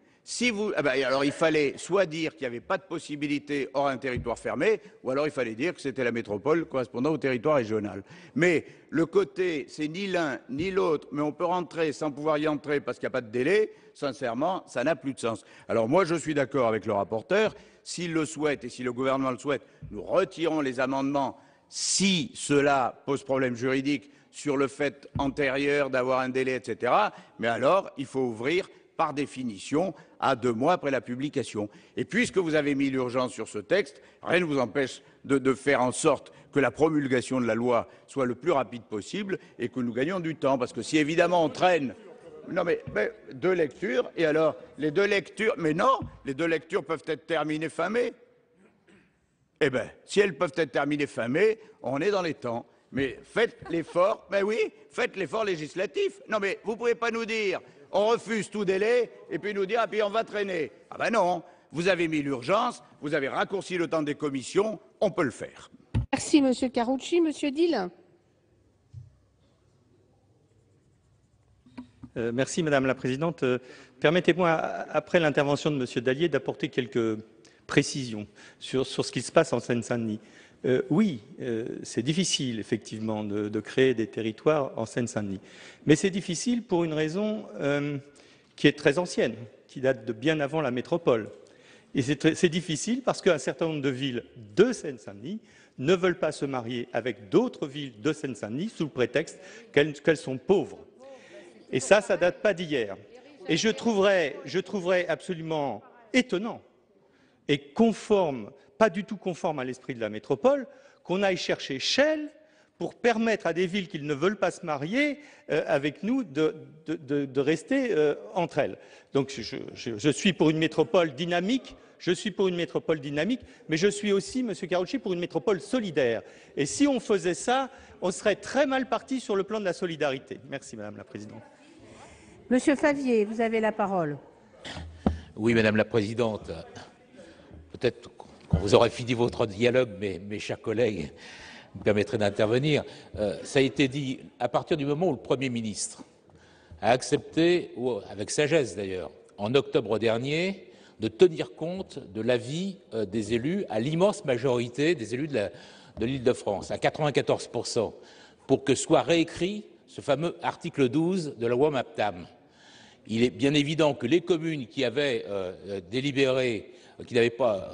alors il fallait soit dire qu'il n'y avait pas de possibilité hors un territoire fermé, ou alors il fallait dire que c'était la métropole correspondant au territoire régional. Mais le côté, c'est ni l'un ni l'autre, mais on peut rentrer sans pouvoir y entrer parce qu'il n'y a pas de délai, sincèrement, ça n'a plus de sens. Alors moi, je suis d'accord avec le rapporteur, s'il le souhaite et si le gouvernement le souhaite, nous retirons les amendements si cela pose problème juridique sur le fait antérieur d'avoir un délai, etc. Mais alors, il faut ouvrir par définition, à 2 mois après la publication. Et puisque vous avez mis l'urgence sur ce texte, rien ne vous empêche de faire en sorte que la promulgation de la loi soit le plus rapide possible et que nous gagnions du temps. Parce que si évidemment on traîne... Non mais 2 lectures, et alors les 2 lectures... Mais non, les 2 lectures peuvent être terminées fin mai. Eh bien, si elles peuvent être terminées fin mai, on est dans les temps. Mais faites l'effort, faites l'effort législatif. Non mais vous ne pouvez pas nous dire... On refuse tout délai et puis nous dire ah puis on va traîner. Ah ben non, vous avez mis l'urgence, vous avez raccourci le temps des commissions, on peut le faire. Merci Monsieur Karoutchi. Monsieur Dillin. Merci Madame la Présidente. Permettez-moi, après l'intervention de Monsieur Dallier, d'apporter quelques précisions sur ce qui se passe en Seine-Saint-Denis. Oui, c'est difficile, effectivement, de créer des territoires en Seine-Saint-Denis. Mais c'est difficile pour une raison qui est très ancienne, qui date de bien avant la métropole. Et c'est difficile parce qu'un certain nombre de villes de Seine-Saint-Denis ne veulent pas se marier avec d'autres villes de Seine-Saint-Denis sous le prétexte qu'elles sont pauvres. Et ça ne date pas d'hier. Et je trouverais absolument étonnant et pas du tout conforme à l'esprit de la métropole, qu'on aille chercher Shell pour permettre à des villes qui ne veulent pas se marier avec nous de rester entre elles. Donc je suis pour une métropole dynamique, mais je suis aussi, Monsieur Karoutchi, pour une métropole solidaire. Et si on faisait ça, on serait très mal parti sur le plan de la solidarité. Merci Madame la Présidente. Monsieur Favier, vous avez la parole. Oui, Madame la Présidente. Peut-être quand vous aurez fini votre dialogue, mes chers collègues, me permettrez d'intervenir. Ça a été dit, à partir du moment où le Premier ministre a accepté, avec sagesse d'ailleurs, en octobre dernier, de tenir compte de l'avis des élus, à l'immense majorité des élus de l'Île-de-France, à 94%, pour que soit réécrit ce fameux article 12 de la loi MAPTAM, il est bien évident que les communes qui avaient délibéré, qui n'avaient pas,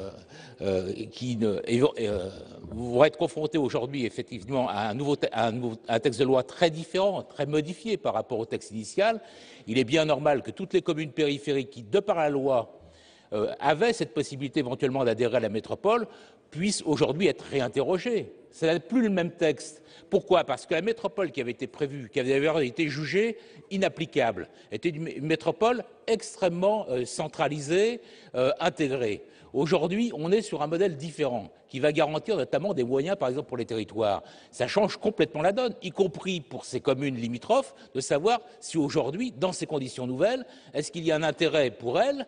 vont être confrontées aujourd'hui effectivement à un texte de loi très différent, très modifié par rapport au texte initial. Il est bien normal que toutes les communes périphériques qui, de par la loi, avaient cette possibilité éventuellement d'adhérer à la métropole, puissent aujourd'hui être réinterrogées. Ce n'est plus le même texte. Pourquoi? Parce que la métropole qui avait été prévue, qui avait été jugée inapplicable, était une métropole extrêmement centralisée, intégrée. Aujourd'hui, on est sur un modèle différent qui va garantir notamment des moyens, par exemple, pour les territoires. Ça change complètement la donne, y compris pour ces communes limitrophes, de savoir si aujourd'hui, dans ces conditions nouvelles, est-ce qu'il y a un intérêt pour elles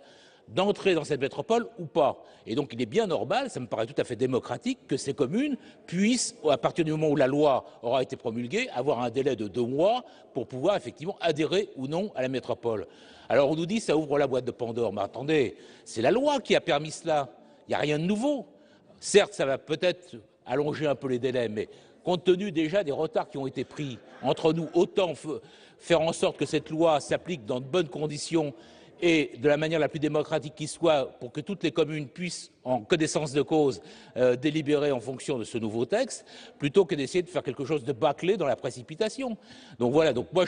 d'entrer dans cette métropole ou pas. Et donc il est bien normal, ça me paraît tout à fait démocratique, que ces communes puissent, à partir du moment où la loi aura été promulguée, avoir un délai de 2 mois pour pouvoir effectivement adhérer ou non à la métropole. Alors on nous dit que ça ouvre la boîte de Pandore, mais attendez, c'est la loi qui a permis cela, il n'y a rien de nouveau. Certes, ça va peut-être allonger un peu les délais, mais compte tenu déjà des retards qui ont été pris entre nous, autant faire en sorte que cette loi s'applique dans de bonnes conditions et de la manière la plus démocratique qui soit, pour que toutes les communes puissent, en connaissance de cause, délibérer en fonction de ce nouveau texte, plutôt que d'essayer de faire quelque chose de bâclé dans la précipitation. Donc voilà, donc moi,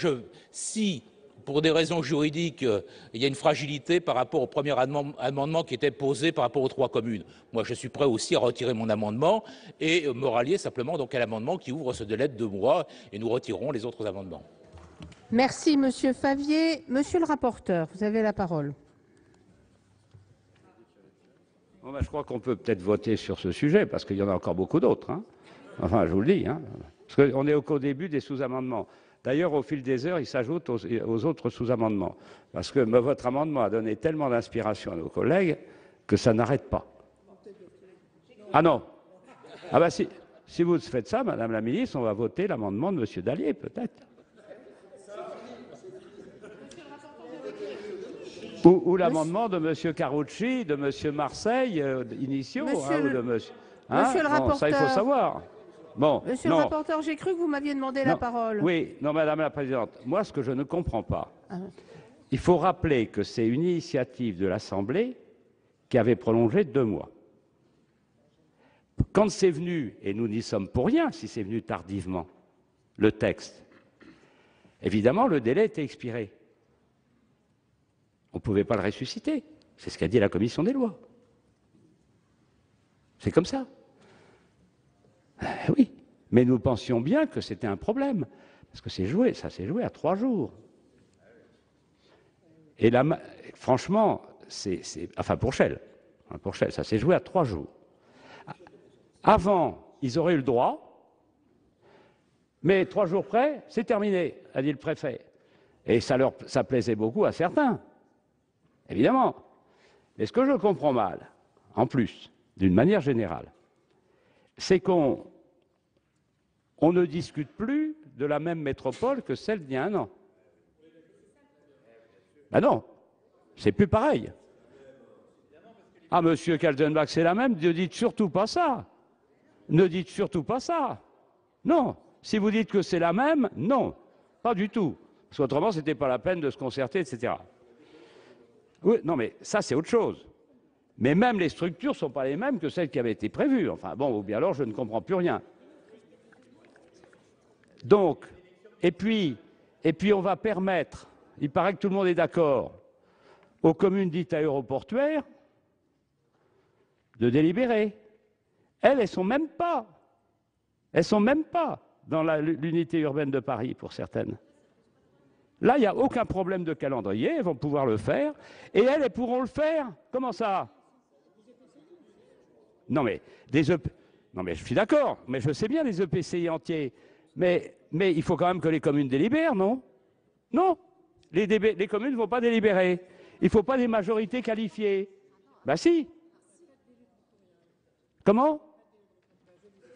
si, pour des raisons juridiques, il y a une fragilité par rapport au premier amendement qui était posé par rapport aux 3 communes, moi je suis prêt aussi à retirer mon amendement et me rallier simplement donc à l'amendement qui ouvre ce délai de 2 mois, et nous retirerons les autres amendements. Merci, Monsieur Favier. Monsieur le rapporteur, vous avez la parole. Bon, je crois qu'on peut peut-être voter sur ce sujet, parce qu'il y en a encore beaucoup d'autres. Hein. Enfin, je vous le dis. Hein. Parce qu'on est au début des sous-amendements. D'ailleurs, au fil des heures, ils s'ajoutent aux autres sous-amendements. Parce que votre amendement a donné tellement d'inspiration à nos collègues que ça n'arrête pas. Ah non. Ah ben si vous faites ça, Madame la Ministre, on va voter l'amendement de M. Dallier, peut-être. Ou l'amendement de M. Carucci, de M. Marseille, initiaux. Monsieur le rapporteur. Bon, ça, il faut savoir. Bon, Monsieur le rapporteur, j'ai cru que vous m'aviez demandé la parole. Oui, non, Madame la Présidente, moi, ce que je ne comprends pas, il faut rappeler que c'est une initiative de l'Assemblée qui avait prolongé 2 mois. Quand c'est venu, et nous n'y sommes pour rien si c'est venu tardivement, le texte, évidemment, le délai était expiré. On ne pouvait pas le ressusciter. C'est ce qu'a dit la commission des lois. C'est comme ça. Oui, mais nous pensions bien que c'était un problème, parce que ça s'est joué à 3 jours. Et là, franchement, enfin pour Shell, ça s'est joué à 3 jours. Avant, ils auraient eu le droit, mais 3 jours près, c'est terminé, a dit le préfet. Et ça plaisait beaucoup à certains. Évidemment. Mais ce que je comprends mal, en plus, d'une manière générale, c'est qu'on ne discute plus de la même métropole que celle d'il y a 1 an. Ben non, c'est plus pareil. Ah, Monsieur Kaltenbach, c'est la même, ne dites surtout pas ça. Ne dites surtout pas ça. Non, si vous dites que c'est la même, non, pas du tout. Parce qu'autrement, ce n'était pas la peine de se concerter, etc. Oui, non, mais ça, c'est autre chose. Mais même les structures ne sont pas les mêmes que celles qui avaient été prévues. Enfin, bon, ou bien alors, je ne comprends plus rien. Donc, et puis, on va permettre, il paraît que tout le monde est d'accord, aux communes dites aéroportuaires de délibérer. Elles ne sont même pas. Elles ne sont même pas dans l'unité urbaine de Paris, pour certaines. Là, il n'y a aucun problème de calendrier, elles vont pouvoir le faire, et elles pourront le faire. Comment ça? Non, mais non, mais je suis d'accord, mais je sais bien les EPCI entiers, mais il faut quand même que les communes délibèrent, non? Non, les communes ne vont pas délibérer. Il ne faut pas des majorités qualifiées. Ben si. Comment?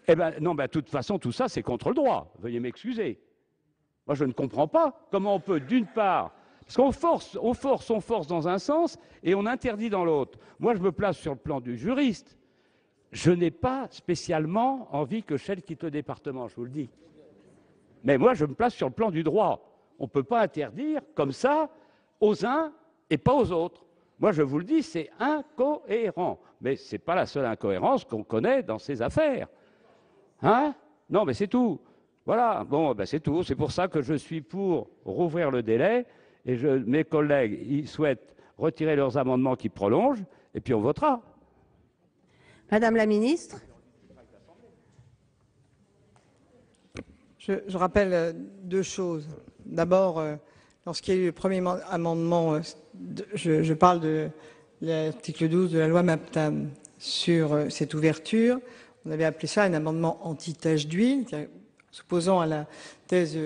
Eh bien, non, de toute façon, tout ça, c'est contre le droit. Veuillez m'excuser. Moi, je ne comprends pas comment on peut, d'une part, parce qu'on force dans un sens et on interdit dans l'autre. Moi, je me place sur le plan du juriste. Je n'ai pas spécialement envie que Shell quitte le département, je vous le dis. Mais moi, je me place sur le plan du droit. On ne peut pas interdire, comme ça, aux uns et pas aux autres. Moi, je vous le dis, c'est incohérent. Mais ce n'est pas la seule incohérence qu'on connaît dans ces affaires. Hein? Non, mais c'est tout. Voilà, bon, ben c'est tout. C'est pour ça que je suis pour rouvrir le délai. Et mes collègues, ils souhaitent retirer leurs amendements qui prolongent, et puis on votera. Madame la ministre. Je rappelle deux choses. D'abord, lorsqu'il y a eu le premier amendement, je parle de l'article 12 de la loi MAPTAM sur cette ouverture. On avait appelé ça un amendement anti-tache d'huile, s'opposant à la thèse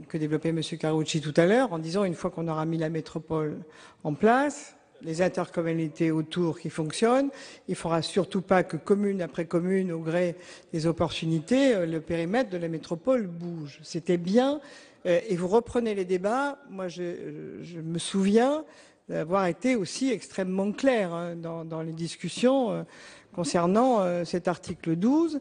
que développait M. Carucci tout à l'heure, en disant une fois qu'on aura mis la métropole en place, les intercommunalités autour qui fonctionnent, il ne faudra surtout pas que commune après commune, au gré des opportunités, le périmètre de la métropole bouge. C'était bien, et vous reprenez les débats. Moi, je me souviens d'avoir été aussi extrêmement clair dans les discussions concernant cet article 12.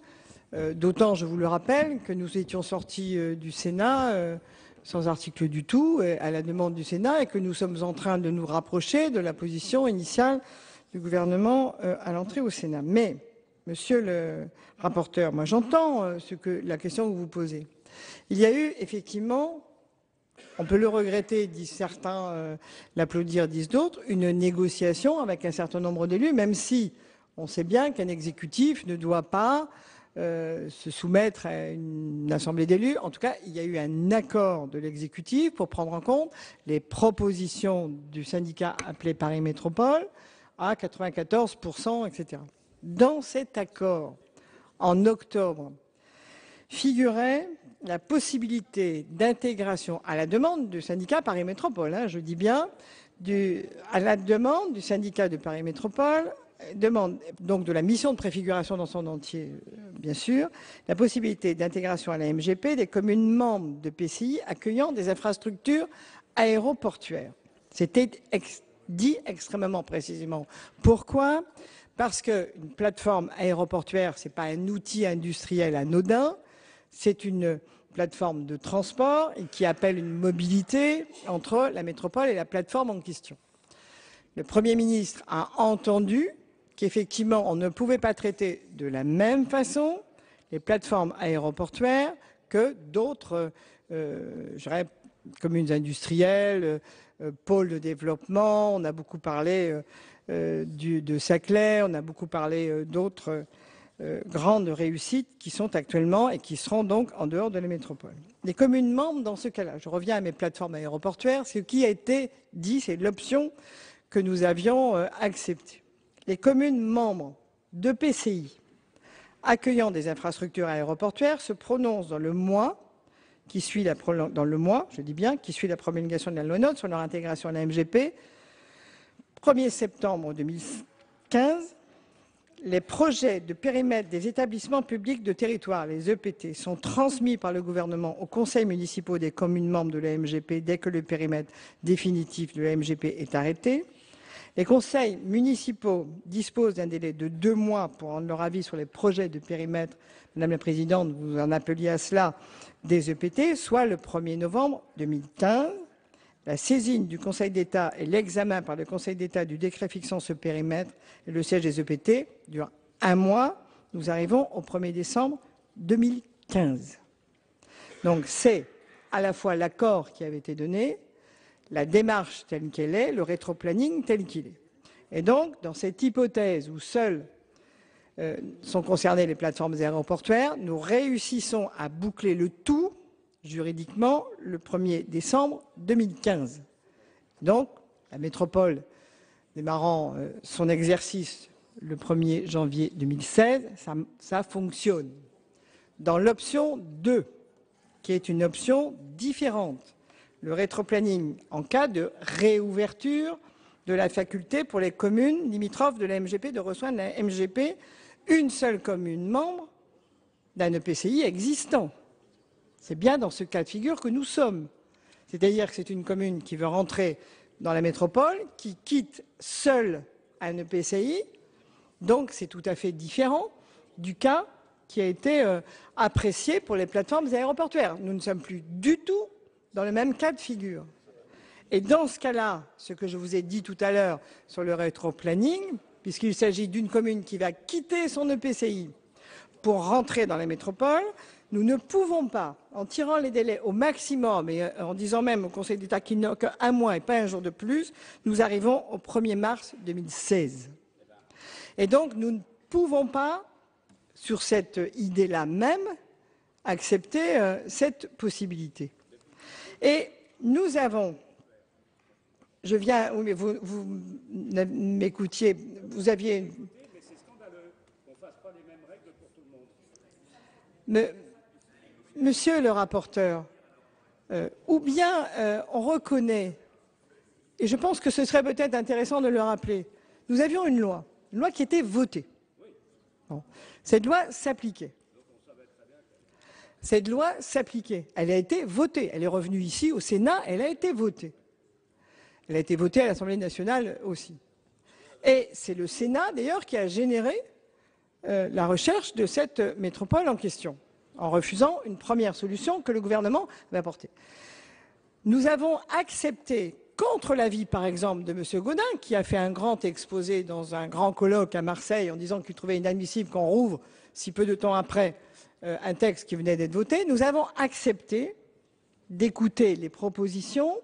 D'autant, je vous le rappelle, que nous étions sortis du Sénat sans article du tout, à la demande du Sénat, et que nous sommes en train de nous rapprocher de la position initiale du gouvernement à l'entrée au Sénat. Mais, monsieur le rapporteur, moi j'entends la question que vous posez. Il y a eu effectivement, on peut le regretter, disent certains, l'applaudir, disent d'autres, une négociation avec un certain nombre d'élus, même si on sait bien qu'un exécutif ne doit pas se soumettre à une assemblée d'élus. En tout cas, il y a eu un accord de l'exécutif pour prendre en compte les propositions du syndicat appelé Paris Métropole à 94%, etc. Dans cet accord, en octobre, figurait la possibilité d'intégration à la demande du syndicat Paris Métropole, je dis bien, à la demande du syndicat de Paris Métropole, demande donc de la mission de préfiguration dans son entier, bien sûr, la possibilité d'intégration à la MGP des communes membres de PCI accueillant des infrastructures aéroportuaires. C'était dit extrêmement précisément. Pourquoi? Parce qu'une plateforme aéroportuaire, ce n'est pas un outil industriel anodin, c'est une plateforme de transport et qui appelle une mobilité entre la métropole et la plateforme en question. Le Premier ministre a entendu qu'effectivement, on ne pouvait pas traiter de la même façon les plateformes aéroportuaires que d'autres communes industrielles, pôles de développement. On a beaucoup parlé de Saclay, on a beaucoup parlé d'autres grandes réussites qui sont actuellement et qui seront donc en dehors de la métropole. Les communes membres, dans ce cas-là, je reviens à mes plateformes aéroportuaires, ce qui a été dit, c'est l'option que nous avions acceptée. Les communes membres de PCI accueillant des infrastructures aéroportuaires se prononcent dans le mois qui suit la promulgation de la loi NOTRe sur leur intégration à la MGP. 1er septembre 2015, les projets de périmètre des établissements publics de territoire, les EPT, sont transmis par le gouvernement aux conseils municipaux des communes membres de la MGP dès que le périmètre définitif de la MGP est arrêté. Les conseils municipaux disposent d'un délai de 2 mois pour rendre leur avis sur les projets de périmètre. Madame la Présidente, vous en appeliez à cela des EPT, soit le 1er novembre 2015. La saisine du Conseil d'État et l'examen par le Conseil d'État du décret fixant ce périmètre et le siège des EPT durent 1 mois. Nous arrivons au 1er décembre 2015. Donc c'est à la fois l'accord qui avait été donné, la démarche telle qu'elle est, le rétroplanning tel qu'il est. Et donc, dans cette hypothèse où seules sont concernées les plateformes aéroportuaires, nous réussissons à boucler le tout juridiquement le 1er décembre 2015. Donc, la métropole démarrant son exercice le 1er janvier 2016, ça fonctionne. Dans l'option 2, qui est une option différente, le rétroplanning en cas de réouverture de la faculté pour les communes limitrophes de la MGP de rejoindre la MGP, une seule commune membre d'un EPCI existant. C'est bien dans ce cas de figure que nous sommes. C'est-à-dire que c'est une commune qui veut rentrer dans la métropole, qui quitte seule un EPCI. Donc c'est tout à fait différent du cas qui a été apprécié pour les plateformes aéroportuaires. Nous ne sommes plus du tout dans le même cas de figure. Et dans ce cas-là, ce que je vous ai dit tout à l'heure sur le rétroplanning, puisqu'il s'agit d'une commune qui va quitter son EPCI pour rentrer dans la métropole, nous ne pouvons pas, en tirant les délais au maximum et en disant même au Conseil d'État qu'il n'a qu'un mois et pas un jour de plus, nous arrivons au 1er mars 2016. Et donc, nous ne pouvons pas, sur cette idée-là même, accepter cette possibilité. Et nous avons, je viens, oui, mais vous m'écoutiez, vous aviez... Mais c'est scandaleux qu'on ne fasse pas les mêmes règles pour tout le monde. Monsieur le rapporteur, ou bien on reconnaît, et je pense que ce serait peut-être intéressant de le rappeler, nous avions une loi qui était votée. Bon. Cette loi s'appliquait. Cette loi s'appliquait. Elle a été votée. Elle est revenue ici au Sénat, elle a été votée. Elle a été votée à l'Assemblée nationale aussi. Et c'est le Sénat, d'ailleurs, qui a généré la recherche de cette métropole en question, en refusant une première solution que le gouvernement avait apportée. Nous avons accepté, contre l'avis par exemple de M. Gaudin, qui a fait un grand exposé dans un grand colloque à Marseille en disant qu'il trouvait inadmissible qu'on rouvre si peu de temps après un texte qui venait d'être voté, nous avons accepté d'écouter les propositions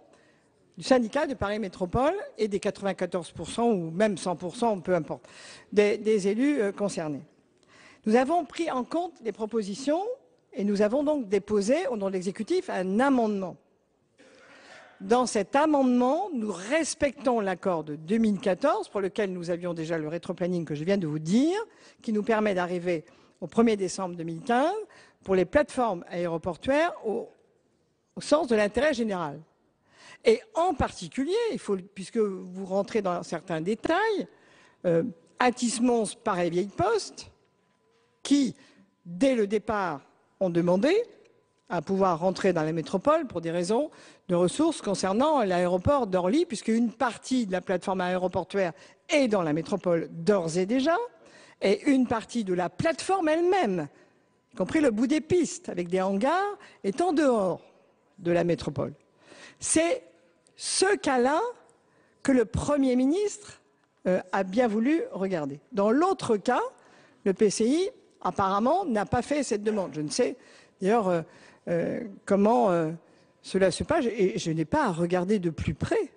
du syndicat de Paris Métropole et des 94% ou même 100%, peu importe, des élus concernés. Nous avons pris en compte les propositions et nous avons donc déposé au nom de l'exécutif un amendement. Dans cet amendement, nous respectons l'accord de 2014 pour lequel nous avions déjà le rétroplanning que je viens de vous dire, qui nous permet d'arriver au 1er décembre 2015 pour les plateformes aéroportuaires au sens de l'intérêt général. Et en particulier, puisque vous rentrez dans certains détails, Atis-Mons, Paris Vieille Poste, qui, dès le départ, ont demandé à pouvoir rentrer dans la métropole pour des raisons de ressources concernant l'aéroport d'Orly, puisque une partie de la plateforme aéroportuaire est dans la métropole d'ores et déjà, et une partie de la plateforme elle-même, y compris le bout des pistes, avec des hangars, est en dehors de la métropole. C'est ce cas-là que le Premier ministre a bien voulu regarder. Dans l'autre cas, le PCI, apparemment, n'a pas fait cette demande. Je ne sais d'ailleurs comment cela se passe, et je n'ai pas à regarder de plus près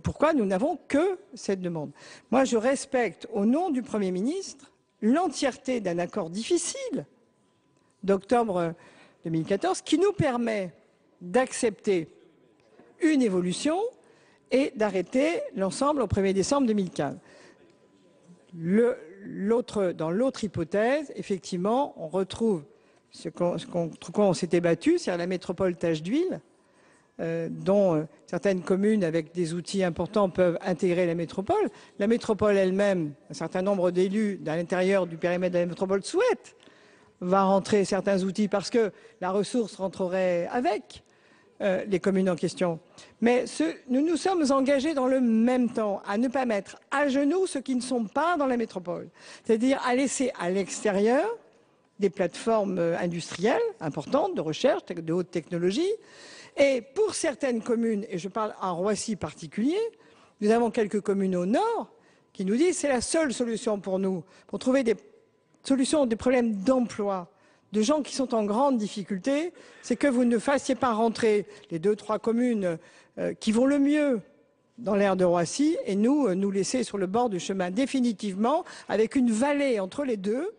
pourquoi nous n'avons que cette demande. Moi, je respecte, au nom du Premier ministre, l'entièreté d'un accord difficile d'octobre 2014 qui nous permet d'accepter une évolution et d'arrêter l'ensemble au 1er décembre 2015. Dans l'autre hypothèse, effectivement, on retrouve ce contre quoi on s'était battu, c'est-à-dire la métropole tache d'huile, dont certaines communes avec des outils importants peuvent intégrer la métropole. La métropole elle-même, un certain nombre d'élus à l'intérieur du périmètre de la métropole souhaitent va rentrer certains outils parce que la ressource rentrerait avec les communes en question. Mais nous nous sommes engagés dans le même temps à ne pas mettre à genoux ceux qui ne sont pas dans la métropole, c'est-à-dire à laisser à l'extérieur des plateformes industrielles importantes de recherche, de haute technologie. Et pour certaines communes, et je parle à Roissy particulier, nous avons quelques communes au nord qui nous disent que c'est la seule solution pour nous, pour trouver des solutions des problèmes d'emploi, de gens qui sont en grande difficulté, c'est que vous ne fassiez pas rentrer les 2-3 communes qui vont le mieux dans l'aire de Roissy et nous laisser sur le bord du chemin définitivement avec une vallée entre les deux